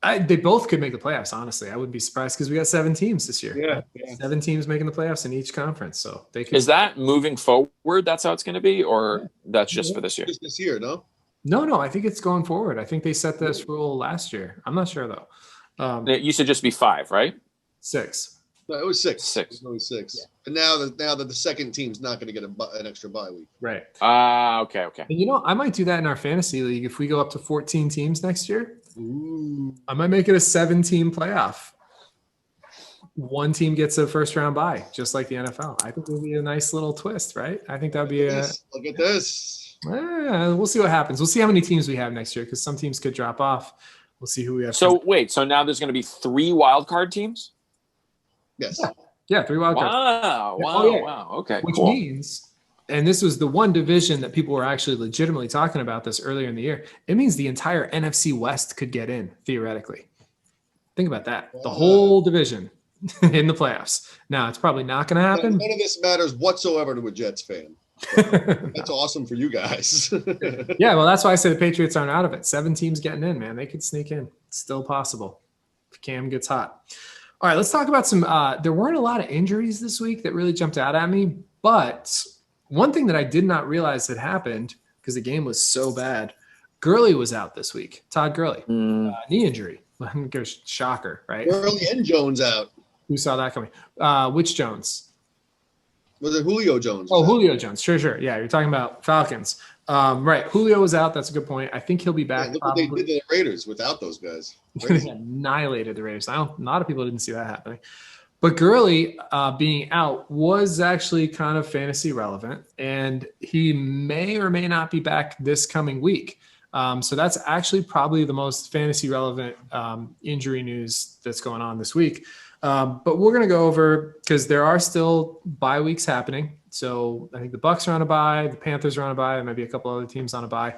They both could make the playoffs, honestly. I wouldn't be surprised because we got 7 teams this year. Yeah. 7 teams making the playoffs in each conference, so they could. Is that moving forward? That's how it's going to be, or that's just for this year? Just this year, no? No, I think it's going forward. I think they set this rule last year. I'm not sure though. It used to just be 5, right? 6. No, it was 6. 6. It was only 6. Yeah. And now that the second team's not going to get an extra bye week. Right. Okay. And I might do that in our fantasy league if we go up to 14 teams next year. Ooh. I might make it a 7-team playoff. One team gets a first-round bye, just like the NFL. I think it would be a nice little twist, right? I think that would be Look at this. We'll see what happens. We'll see how many teams we have next year because some teams could drop off. We'll see who we have. So wait, so now there's going to be 3 wild card teams? Yes. Yeah, 3 wild cards. Wow. Okay, Which cool. means, and this was the one division that people were actually legitimately talking about this earlier in the year. It means the entire NFC West could get in theoretically. Think about that. The whole division in the playoffs. Now, it's probably not going to happen. None of this matters whatsoever to a Jets fan. That's awesome for you guys. Yeah, well, that's why I say the Patriots aren't out of it. 7 teams getting in, man. They could sneak in. It's still possible if Cam gets hot. All right, let's talk about some there weren't a lot of injuries this week that really jumped out at me, but one thing that I did not realize had happened because the game was so bad, Gurley was out this week. Todd Gurley, knee injury. Shocker, right? Gurley and Jones out. Who saw that coming? Which Jones? Was it Julio Jones? Oh, Julio Jones. Sure. Yeah, you're talking about Falcons. Right. Julio was out. That's a good point. I think he'll be back. Yeah, look what they did to the Raiders without those guys. They annihilated the Raiders. A lot of people didn't see that happening. But Gurley being out was actually kind of fantasy relevant, and he may or may not be back this coming week. So that's actually probably the most fantasy relevant injury news that's going on this week. But we're going to go over because there are still bye weeks happening. So I think the Bucs are on a bye, the Panthers are on a bye, there might be a couple other teams on a bye.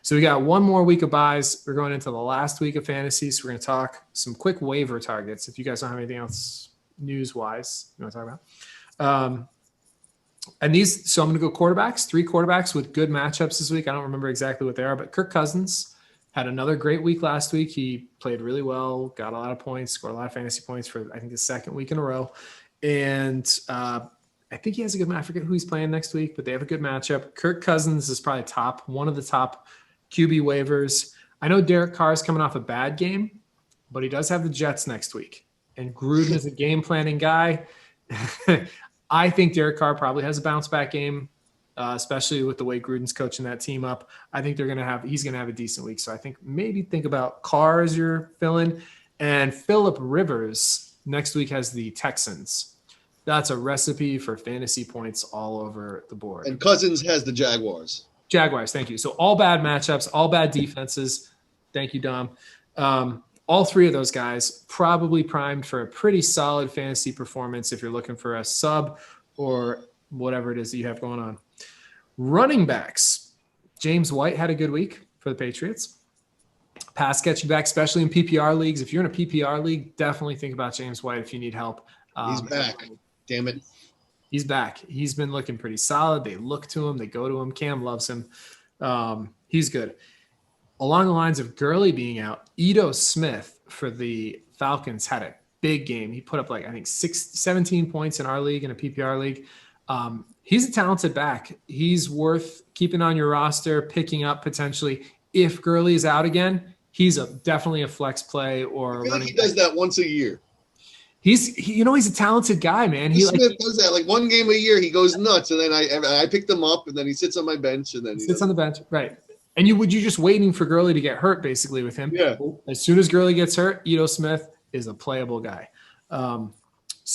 So we got one more week of buys. We're going into the last week of fantasy. So we're going to talk some quick waiver targets. If you guys don't have anything else news-wise you want to talk about. And these, so I'm going to go quarterbacks, 3 quarterbacks with good matchups this week. I don't remember exactly what they are, but Kirk Cousins had another great week last week. He played really well, got a lot of points, scored a lot of fantasy points for, I think, the second week in a row. And I think he has a good match. I forget who he's playing next week, but they have a good matchup. Kirk Cousins is probably one of the top QB waivers. I know Derek Carr is coming off a bad game, but he does have the Jets next week. And Gruden is a game planning guy. I think Derek Carr probably has a bounce back game, especially with the way Gruden's coaching that team up. I think he's going to have a decent week. So I think maybe think about Carr as your fill-in. And Phillip Rivers next week has the Texans. That's a recipe for fantasy points all over the board. And Cousins has the Jaguars. Jaguars, thank you. So all bad matchups, all bad defenses. Thank you, Dom. All 3 of those guys probably primed for a pretty solid fantasy performance if you're looking for a sub or whatever it is that you have going on. Running backs. James White had a good week for the Patriots. Pass catching back, especially in PPR leagues. If you're in a PPR league, definitely think about James White if you need help. He's back. Damn it. He's back. He's been looking pretty solid. They look to him. They go to him. Cam loves him. He's good. Along the lines of Gurley being out, Ito Smith for the Falcons had a big game. He put up 17 points in our league, in a PPR league. He's a talented back. He's worth keeping on your roster, picking up potentially. If Gurley is out again, he's definitely a flex play or I feel like he does that once a year. He's a talented guy, man. Smith does that like one game a year. He goes nuts, and then I picked him up, and then he sits on my bench, and then he sits on the bench, right? And you just waiting for Gurley to get hurt, basically, with him. Yeah. As soon as Gurley gets hurt, Ito Smith is a playable guy. So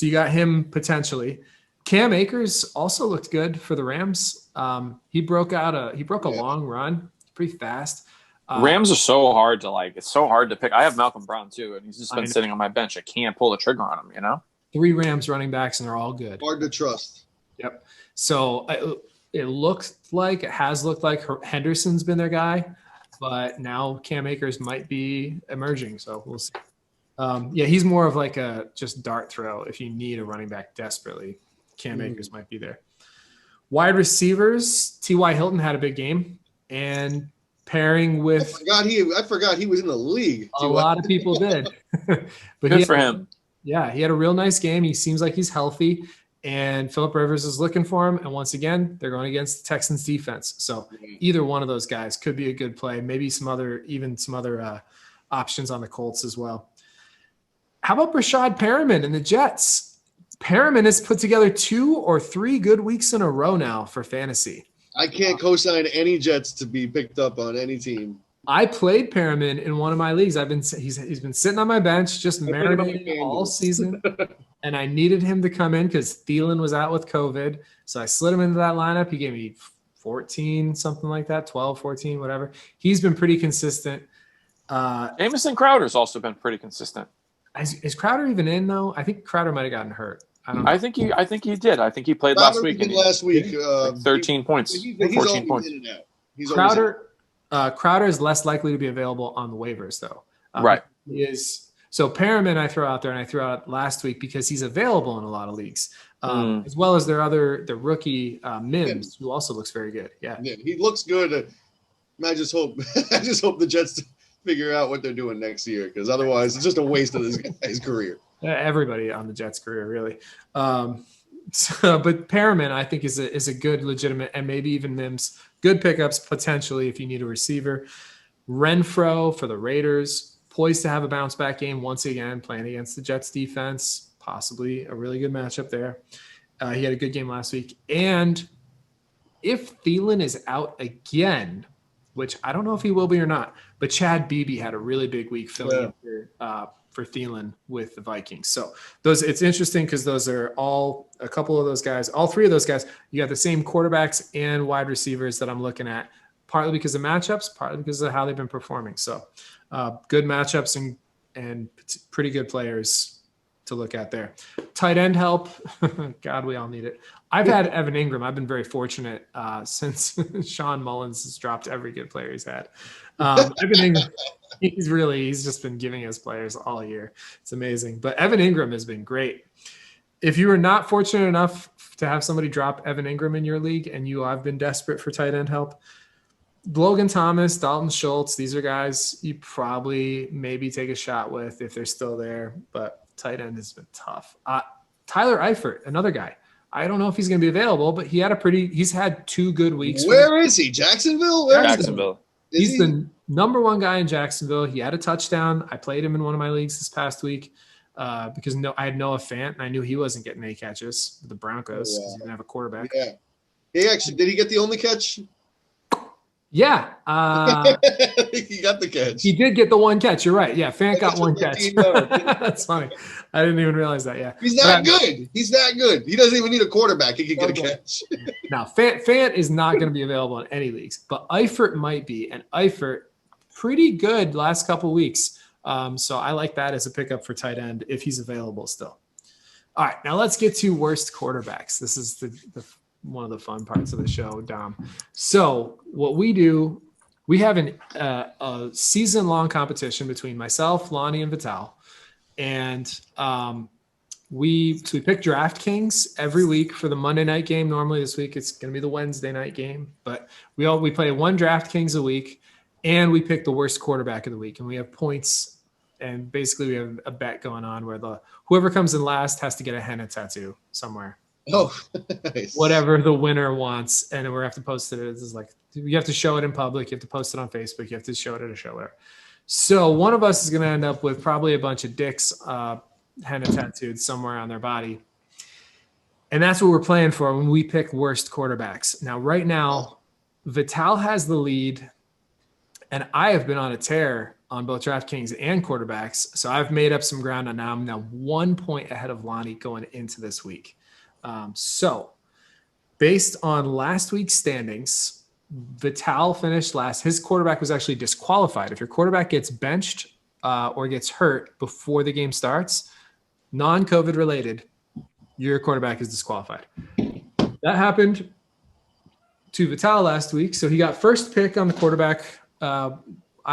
you got him potentially. Cam Akers also looked good for the Rams. He broke a long run, pretty fast. Rams are so hard to it's so hard to pick. I have Malcolm Brown too, and he's just been sitting on my bench. I can't pull the trigger on him, 3 Rams running backs, and they're all good. Hard to trust. Yep. So it has looked like Henderson's been their guy, but now Cam Akers might be emerging. So we'll see. He's more of a just dart throw. If you need a running back desperately, Cam Akers might be there. Wide receivers, T.Y. Hilton had a big game, and pairing with I forgot he was in the league. A lot of people did. But good for him. Yeah, he had a real nice game. He seems like he's healthy. And Phillip Rivers is looking for him. And once again, they're going against the Texans defense. So either one of those guys could be a good play. Maybe some other options on the Colts as well. How about Rashad Perriman and the Jets? Perriman has put together 2 or 3 good weeks in a row now for fantasy. I can't co-sign any Jets to be picked up on any team. I played Perriman in one of my leagues. He's been sitting on my bench, just marinating all season. And I needed him to come in because Thielen was out with COVID. So I slid him into that lineup. He gave me 14, something like that, 12, 14, whatever. He's been pretty consistent. Jamison Crowder's also been pretty consistent. Is Crowder even in, though? I think Crowder might have gotten hurt. I don't know. I think he did. I think he played Crowder last week. Last week, like 13 points, 14 points. In and out. Crowder is less likely to be available on the waivers, though. Right. He is. So Perriman I throw out there, and I threw out last week because he's available in a lot of leagues, as well as the rookie Mims, who also looks very good. Yeah, he looks good. I just hope the Jets figure out what they're doing next year, because otherwise it's just a waste of this guy's career. Everybody on the Jets' career, really. But Perriman, I think, is a good, legitimate, and maybe even Mims, good pickups potentially if you need a receiver. Renfro for the Raiders, poised to have a bounce back game once again, playing against the Jets defense, possibly a really good matchup there. He had a good game last week. And if Thielen is out again, which I don't know if he will be or not, but Chad Beebe had a really big week filling in for Thielen with the Vikings. So it's interesting because those are a couple of those guys, all 3 of those guys, you got the same quarterbacks and wide receivers that I'm looking at, partly because of matchups, partly because of how they've been performing. So good matchups and pretty good players to look at there. Tight end help. God, we all need it. I've had Evan Ingram. I've been very fortunate since Sean Mullins has dropped every good player he's had. Evan Ingram, he's just been giving us players all year. It's amazing. But Evan Ingram has been great. If you were not fortunate enough to have somebody drop Evan Ingram in your league and you have been desperate for tight end help, Logan Thomas, Dalton Schultz, these are guys you probably maybe take a shot with if they're still there, but tight end has been tough. Tyler Eifert, another guy. I don't know if he's going to be available, but he's had 2 good weeks. Where is he? Jacksonville? Jacksonville. He's the number 1 guy in Jacksonville. He had a touchdown. I played him in one of my leagues this past week because I had Noah Fant, and I knew he wasn't getting any catches with the Broncos because he didn't have a quarterback. Yeah. Did he get the only catch? Yeah. He got the catch. He did get the 1 catch. You're right. Yeah, Fant got 1 catch. That's funny. I didn't even realize that. Yeah. He's that good. He's that good. He doesn't even need a quarterback. He can get a catch. Now, Fant is not going to be available in any leagues, but Eifert might be. And Eifert, pretty good last couple weeks. So I like that as a pickup for tight end if he's available still. All right, now let's get to worst quarterbacks. This is the one of the fun parts of the show, Dom. So what we do, we have a season-long competition between myself, Lonnie, and Vital. And we pick DraftKings every week for the Monday night game. Normally this week it's going to be the Wednesday night game. But we play 1 DraftKings a week, and we pick the worst quarterback of the week. And we have points, and basically we have a bet going on where whoever comes in last has to get a henna tattoo somewhere. Oh, nice. Whatever the winner wants, and we have to post it. It's like you have to show it in public. You have to post it on Facebook. You have to show it at a show. Whatever. So one of us is going to end up with probably a bunch of dicks henna tattooed somewhere on their body, and that's what we're playing for when we pick worst quarterbacks. Now, right now, Vital has the lead, and I have been on a tear on both DraftKings and quarterbacks. So I've made up some ground, and I'm now 1 point ahead of Lonnie going into this week. So based on last week's standings, Vital finished last. His quarterback was actually disqualified. If your quarterback gets benched or gets hurt before the game starts, non-COVID related, your quarterback is disqualified. That happened to Vital last week. So he got first pick on the quarterback,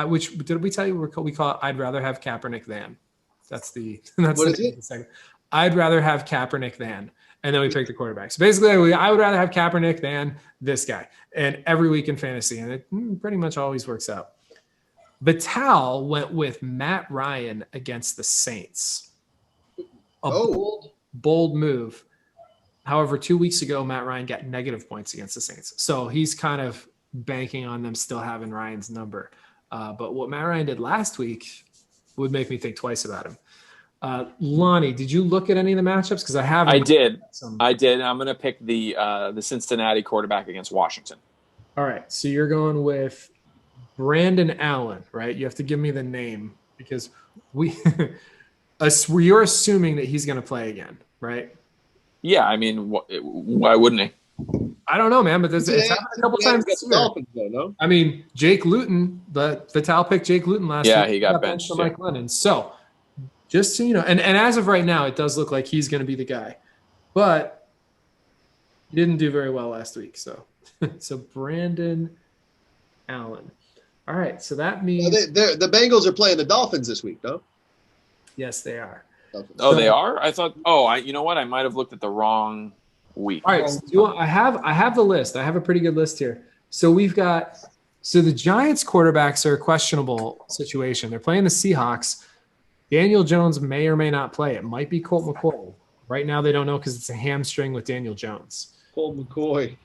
which did we tell you we call it I'd rather have Kaepernick than. That's what is it? Second. I'd rather have Kaepernick than. And then we pick the quarterback. So basically, I would rather have Kaepernick than this guy. And every week in fantasy, and it pretty much always works out. Vital went with Matt Ryan against the Saints. A bold move. However, 2 weeks ago, Matt Ryan got negative points against the Saints. So he's kind of banking on them still having Ryan's number. But what Matt Ryan did last week would make me think twice about him. Lonnie, did you look at any of the matchups? Because I haven't. I did. I'm going to pick the Cincinnati quarterback against Washington. All right. So you're going with Brandon Allen, right? You have to give me the name because you're assuming that he's going to play again, right? Yeah. I mean, why wouldn't he? I don't know, man, but it's happened a couple times this year. Dolphins, though, no? I mean, Jake Luton, the Vital picked Jake Luton last week. Yeah, he got benched for Mike Lennon. So just so you know, and as of right now, it does look like he's going to be the guy. But he didn't do very well last week. So Brandon Allen. All right, so that means the Bengals are playing the Dolphins this week, no? Yes, they are. Oh, they are? I thought. Oh, you know what? I might have looked at the wrong week. All right, so I have the list. I have a pretty good list here. So we've got the Giants quarterbacks are a questionable situation. They're playing the Seahawks. Daniel Jones may or may not play. It might be Colt McCoy. Right now, they don't know because it's a hamstring with Daniel Jones. Colt McCoy.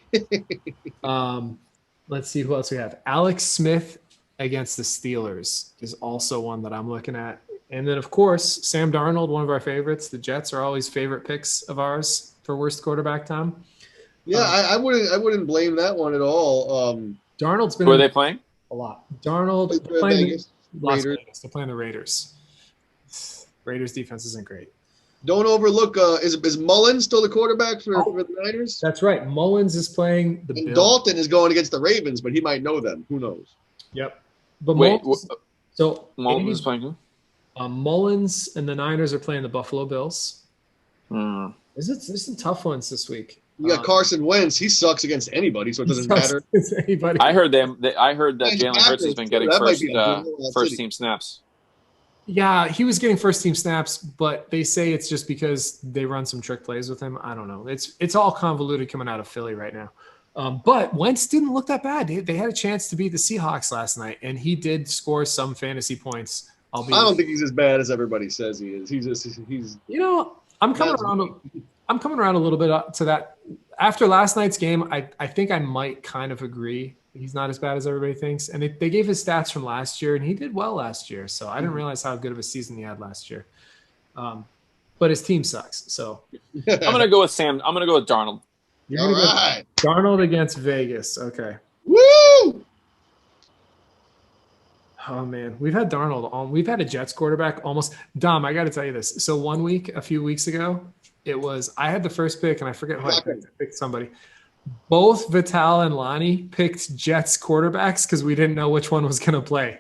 Let's see who else we have. Alex Smith against the Steelers is also one that I'm looking at. And then, of course, Sam Darnold, one of our favorites. The Jets are always favorite picks of ours for worst quarterback, Tom. Yeah, I wouldn't blame that one at all. Darnold's been. Who are they playing? A lot. Darnold playing Las Vegas. They're playing the Raiders. Raiders defense isn't great. Don't overlook. Is Mullins still the quarterback for the Niners? That's right. Mullins is playing the Bills. Dalton is going against the Ravens, but he might know them. Who knows? Yep. But Mullins Mullins is playing who? Mullins and the Niners are playing the Buffalo Bills. There's some tough ones this week. You got Carson Wentz. He sucks against anybody, so it doesn't matter. Anybody. I heard that Jalen Hurts has been getting first team snaps. Yeah, he was getting first team snaps, but they say it's just because they run some trick plays with him. I don't know. It's all convoluted coming out of Philly right now. But Wentz didn't look that bad. They had a chance to beat the Seahawks last night, and he did score some fantasy points. I don't think he's as bad as everybody says he is. He's. I'm coming around a little bit to that. After last night's game, I think I might kind of agree. He's not as bad as everybody thinks. And they gave his stats from last year, and he did well last year. So I didn't realize how good of a season he had last year. But his team sucks. So I'm going to go with Sam. I'm going to go with Darnold. You're going to go Darnold against Vegas. Okay. Woo! Oh, man. We've had Darnold on. We've had a Jets quarterback almost. Dom, I got to tell you this. So 1 week, a few weeks ago, I had the first pick, and I forget who I picked. I picked somebody. Both Vital and Lonnie picked Jets quarterbacks because we didn't know which one was going to play.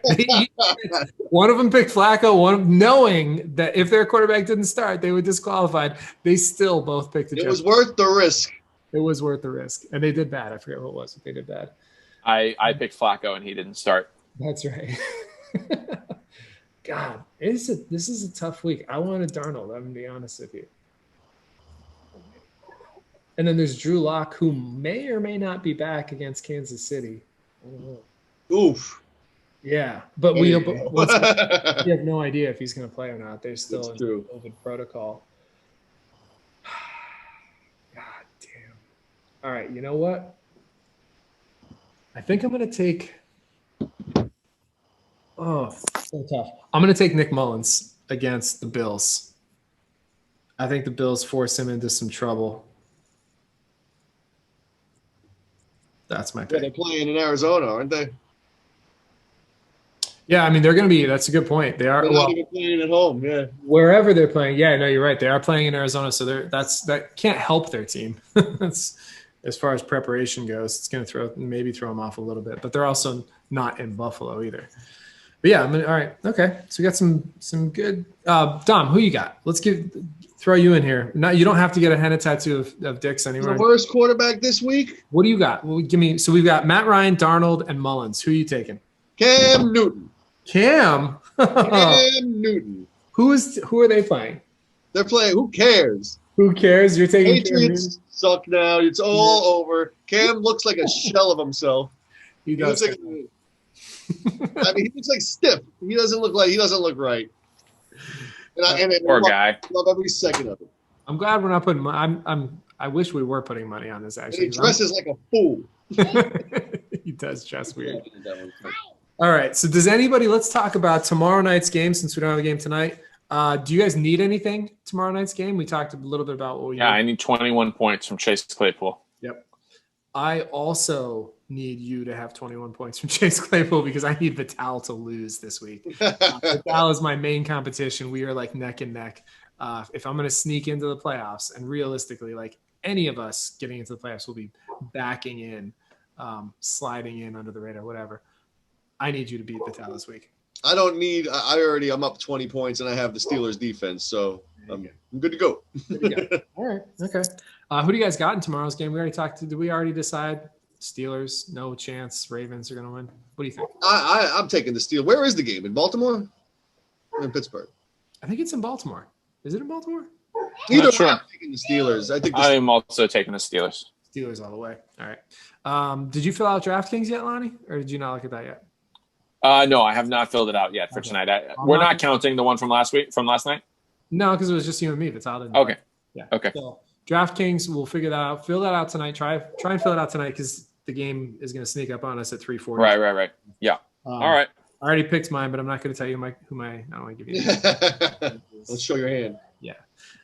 One of them picked Flacco, knowing that if their quarterback didn't start, they were disqualified. They still both picked the Jets. It was worth the risk. It was worth the risk. And they did bad. I forget what it was, but they did bad. I picked Flacco, and he didn't start. That's right. God, this is a tough week. I wanted Darnold, I'm going to be honest with you. And then there's Drew Lock, who may or may not be back against Kansas City. Oof. Yeah, but we have no idea if he's going to play or not. They're still in COVID protocol. God damn. All right, you know what? I think I'm going to take – so tough. I'm going to take Nick Mullins against the Bills. I think the Bills force him into some trouble. That's my pick. Yeah, they're playing in Arizona, aren't they? Yeah, I mean, they're going to be – that's a good point. They are – They're not even playing at home, yeah. Wherever they're playing. Yeah, no, you're right. They are playing in Arizona, so that can't help their team. That's as far as preparation goes. It's going to maybe throw them off a little bit, but they're also not in Buffalo either. But yeah, all right. Okay. So we got some good Dom, who you got? Let's throw you in here. No, you don't have to get a henna tattoo of Dick's anywhere. The worst quarterback this week? What do you got? Well, so we've got Matt Ryan, Darnold, and Mullins. Who are you taking? Cam Newton. Cam Newton. Who are they playing? They're playing. Who cares? Who cares? You're taking Patriots suck now. It's all over. Cam looks like a shell of himself. He does. I mean, he looks like stiff. He doesn't look right. Poor guy. Love every second of it. I'm glad we're not putting. I wish we were putting money on this And actually. he dresses like a fool. He does dress weird. All right. So let's talk about tomorrow night's game since we don't have a game tonight. Do you guys need anything tomorrow night's game? We talked a little bit about what we need. I need 21 points from Chase Claypool. Yep. I also need you to have 21 points from Chase Claypool because I need Vital to lose this week. Vital is my main competition. We are like neck and neck. If I'm going to sneak into the playoffs, and realistically, like any of us getting into the playoffs will be backing in, sliding in under the radar, whatever. I need you to beat Vital this week. I don't need. I'm up 20 points, and I have the Steelers defense, so I'm good to go. All right. Okay. Who do you guys got in tomorrow's game? We already talked. Did we already decide? Steelers, no chance. Ravens are going to win. What do you think? I'm taking the Steelers. Where is the game? In Baltimore or in Pittsburgh? I think it's in Baltimore. Is it in Baltimore? Either way, I'm taking the Steelers. I'm also taking the Steelers. Steelers all the way. All right. Did you fill out DraftKings yet, Lonnie? Or did you not look at that yet? No, I have not filled it out yet for tonight. We're not counting the one from last night? No, because it was just you and me. Vital didn't. Okay. Yeah. Okay. So DraftKings, we'll figure that out. Fill that out tonight. Try and fill it out tonight because the game is going to sneak up on us at 3:40. Right. Yeah. All right. I already picked mine, but I'm not going to tell you I don't want to give you. Let's show your hand. Yeah.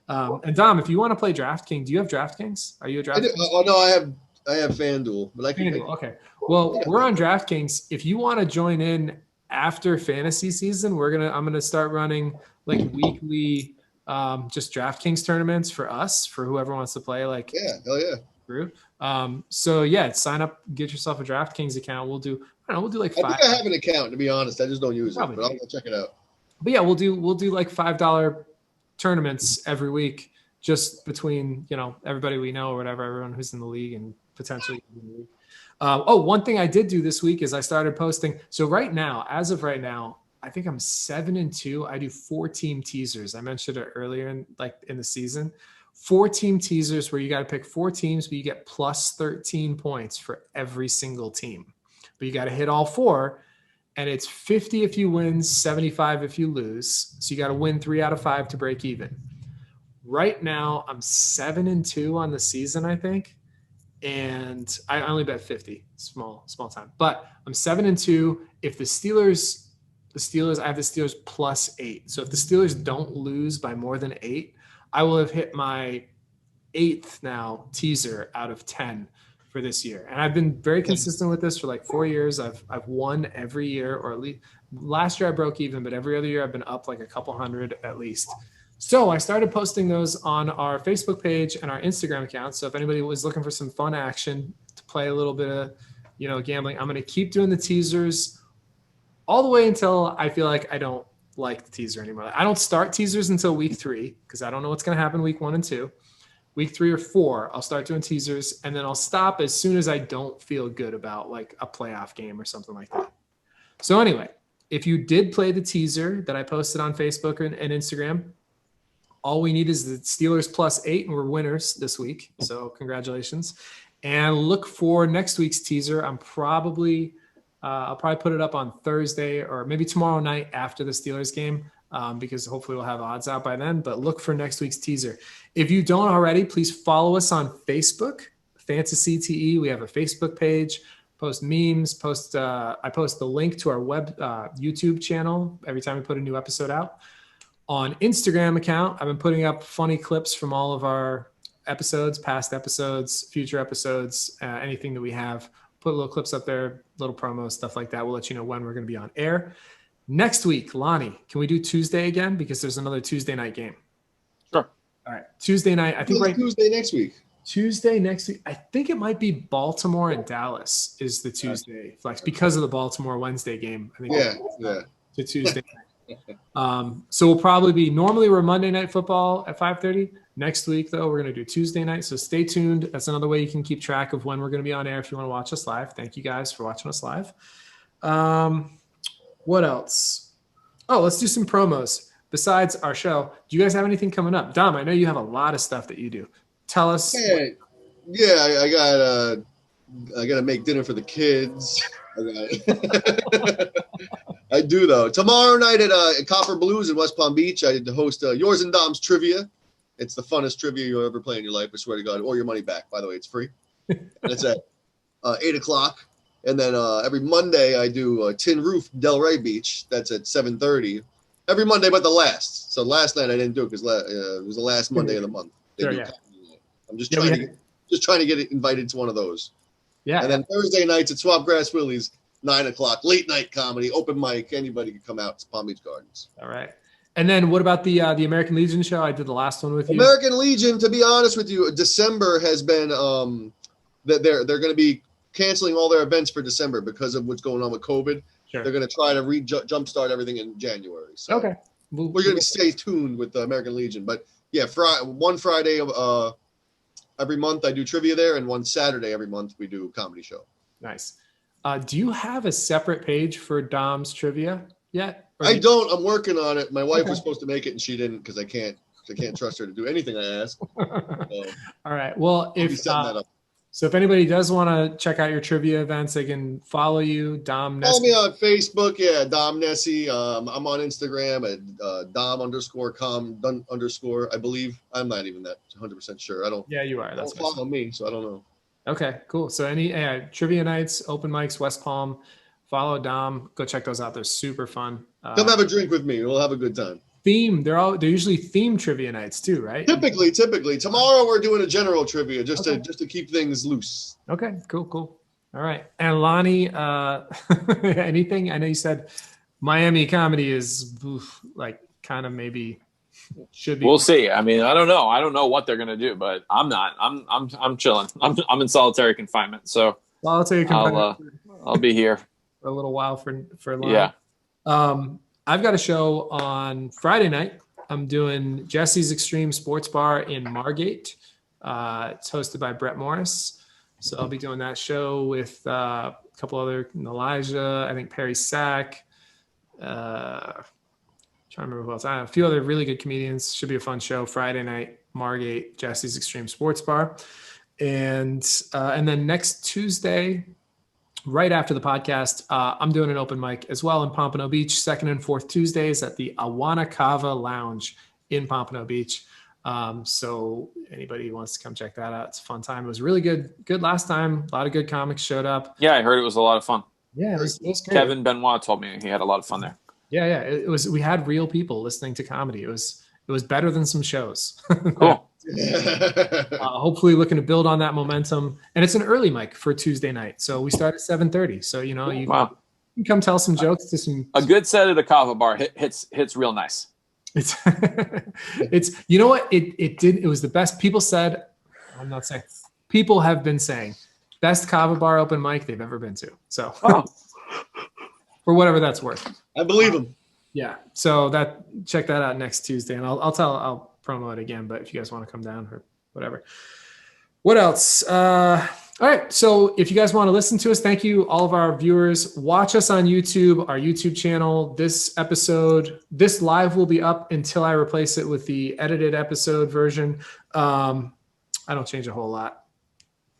And Dom, if you want to play DraftKings, do you have DraftKings? Are you a DraftKings? Oh no, I have FanDuel, but I can. FanDuel, okay. Well, we're on DraftKings. If you want to join in after fantasy season, I'm gonna start running like weekly just DraftKings tournaments for us, for whoever wants to play. Like, yeah, hell yeah. Through. So yeah, sign up, get yourself a DraftKings account. We'll do like $5. I think I have an account, to be honest. I just don't use it, but I'll go check it out. But yeah, we'll do like $5 tournaments every week, just between everybody we know or whatever, everyone who's in the league and potentially in the league. One thing I did do this week is I started posting. So as of right now, I think I'm 7-2. I do 4-team teasers. I mentioned it earlier in the season. 4-team teasers where you got to pick 4 teams, but you get plus 13 points for every single team. But you got to hit all 4, and it's 50 if you win, 75 if you lose. So you got to win 3 out of 5 to break even. Right now, I'm 7-2 on the season, I think. And I only bet 50, small time. But I'm 7-2. If the Steelers, I have the Steelers plus 8. So if the Steelers don't lose by more than 8, I will have hit my 8th now teaser out of 10 for this year. And I've been very consistent with this for like 4 years. I've won every year, or at least last year I broke even, but every other year I've been up like a couple hundred at least. So I started posting those on our Facebook page and our Instagram account. So if anybody was looking for some fun action to play a little bit of, gambling, I'm going to keep doing the teasers all the way until I feel like I don't like the teaser anymore. I don't start teasers until week 3 because I don't know what's going to happen week 1 and 2. Week 3 or 4, I'll start doing teasers, and then I'll stop as soon as I don't feel good about like a playoff game or something like that. So anyway, if you did play the teaser that I posted on Facebook and Instagram, all we need is the Steelers plus 8, and we're winners this week. So congratulations. And look for next week's teaser. I'll probably put it up on Thursday or maybe tomorrow night after the Steelers game, because hopefully we'll have odds out by then. But look for next week's teaser. If you don't already, please follow us on Facebook, fantaCTE. We have a Facebook page. Post memes. I post the link to our web YouTube channel every time we put a new episode out. On Instagram account, I've been putting up funny clips from all of our episodes, past episodes, future episodes, anything that we have. Put little clips up there, little promos, stuff like that. We'll let you know when we're going to be on air. Next week, Lonnie, can we do Tuesday again? Because there's another Tuesday night game. Sure. All right. Tuesday night. I think Tuesday next week. Tuesday next week. I think it might be Baltimore and Dallas is the Tuesday flex because of the Baltimore Wednesday game. I think to Tuesday night. So we'll probably be normally we're Monday Night Football at 5:30. Next week, though, we're going to do Tuesday night. So stay tuned. That's another way you can keep track of when we're going to be on air if you want to watch us live. Thank you guys for watching us live. What else? Oh, let's do some promos besides our show. Do you guys have anything coming up? Dom, I know you have a lot of stuff that you do. Tell us. Yeah, I got to make dinner for the kids. I do, though. Tomorrow night at Copper Blues in West Palm Beach, I host Yours and Dom's Trivia. It's the funnest trivia you'll ever play in your life, I swear to God, or your money back. By the way, it's free. And it's at 8 o'clock. And then every Monday I do Tin Roof Delray Beach. That's at 7:30. Every Monday but the last. So last night I didn't do it because it was the last Monday of the month. Sure, yeah. I'm just trying to get invited to one of those. Yeah. And then Thursday nights at Swapgrass Willie's, 9 o'clock, late night comedy, open mic. Anybody can come out. It's Palm Beach Gardens. All right. And then what about the American Legion show? I did the last one with you. American Legion, to be honest with you, December has been that they're going to be canceling all their events for December because of what's going on with COVID. Sure. They're going to try to jumpstart everything in January. So okay. We're going to stay tuned with the American Legion. But yeah, one Friday every month I do trivia there, and one Saturday every month we do a comedy show. Nice. Do you have a separate page for Dom's trivia yet? I don't. I'm working on it. My wife was supposed to make it, and she didn't because I can't trust her to do anything I ask. So, all right. Well, if anybody does want to check out your trivia events, they can follow you, Dom Nesci. Follow me on Facebook, yeah, Dom Nesci. I'm on Instagram at Dom_com_, I believe. I'm not even that 100% sure. I don't. Yeah, you are. That's follow me, so I don't know. Okay, cool. So any trivia nights, open mics, West Palm, follow Dom. Go check those out. They're super fun. Come have a drink with me. We'll have a good time. They're usually themed trivia nights too, right? Typically. Tomorrow we're doing a general trivia just to keep things loose. Okay, cool. All right. And Lonnie, anything? I know you said Miami comedy is like kind of maybe should be. We'll see. I mean, I don't know. I don't know what they're gonna do, but I'm not. I'm chilling. I'm in solitary confinement, so I'll be here for a little while for Lonnie. Yeah. I've got a show on Friday night. I'm doing Jesse's Extreme Sports Bar in Margate. It's hosted by Brett Morris. So I'll be doing that show with a couple other, Elijah, I think Perry Sack. Trying to remember who else. A few other really good comedians. Should be a fun show. Friday night, Margate, Jesse's Extreme Sports Bar. And then next Tuesday, right after the podcast, I'm doing an open mic as well in Pompano Beach, second and fourth Tuesdays at the Awana Cava Lounge in Pompano Beach. So anybody who wants to come check that out, it's a fun time. It was really good last time. A lot of good comics showed up. Yeah, I heard it was a lot of fun. Yeah, it was great. Kevin Benoit told me he had a lot of fun there. Yeah. It was. We had real people listening to comedy. It was better than some shows. Cool. Hopefully looking to build on that momentum, and it's an early mic for Tuesday night, so we start at 7:30. So you can come tell some jokes to some. A good set at a kava bar hits real nice. It's you know what it was the best. People said, I'm not saying, people have been saying best kava bar open mic they've ever been to. So for whatever that's worth, I believe them. Yeah. So check that out next Tuesday, and I'll promo it again, but if you guys want to come down or whatever. What else? All right. So if you guys want to listen to us, thank you, all of our viewers. Watch us on YouTube, our YouTube channel. This live will be up until I replace it with the edited episode version. I don't change a whole lot.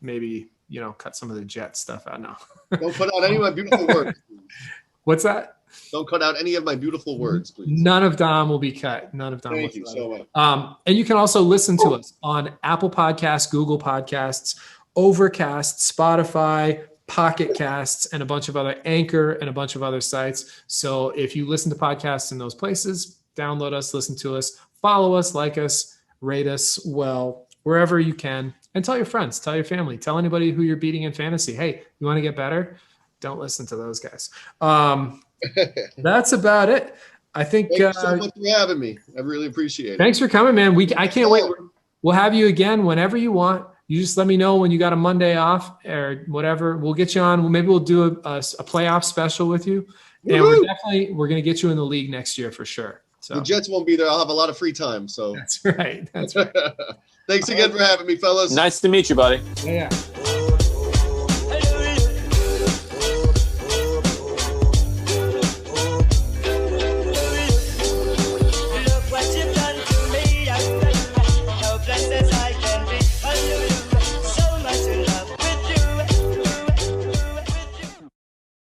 Maybe, cut some of the Jet stuff out now. Don't put out any of my beautiful words. What's that? Don't cut out any of my beautiful words, please. None of Dom will be cut. None of Dom. Thank you so much. And you can also listen to us on Apple Podcasts, Google Podcasts, Overcast, Spotify, Pocket Casts, and a bunch of other Anchor and a bunch of other sites. So if you listen to podcasts in those places, download us, listen to us, follow us, like us, rate us, wherever you can, and tell your friends, tell your family, tell anybody who you're beating in fantasy. Hey, you want to get better? Don't listen to those guys. That's about it. I think. Thank you so much for having me. I really appreciate it. Thanks for coming, man. I can't wait. We'll have you again whenever you want. You just let me know when you got a Monday off or whatever. We'll get you on. Maybe we'll do a playoff special with you. And we're going to get you in the league next year for sure. So the Jets won't be there. I'll have a lot of free time. So that's right. Thanks again for having me, fellas. Nice to meet you, buddy. Yeah.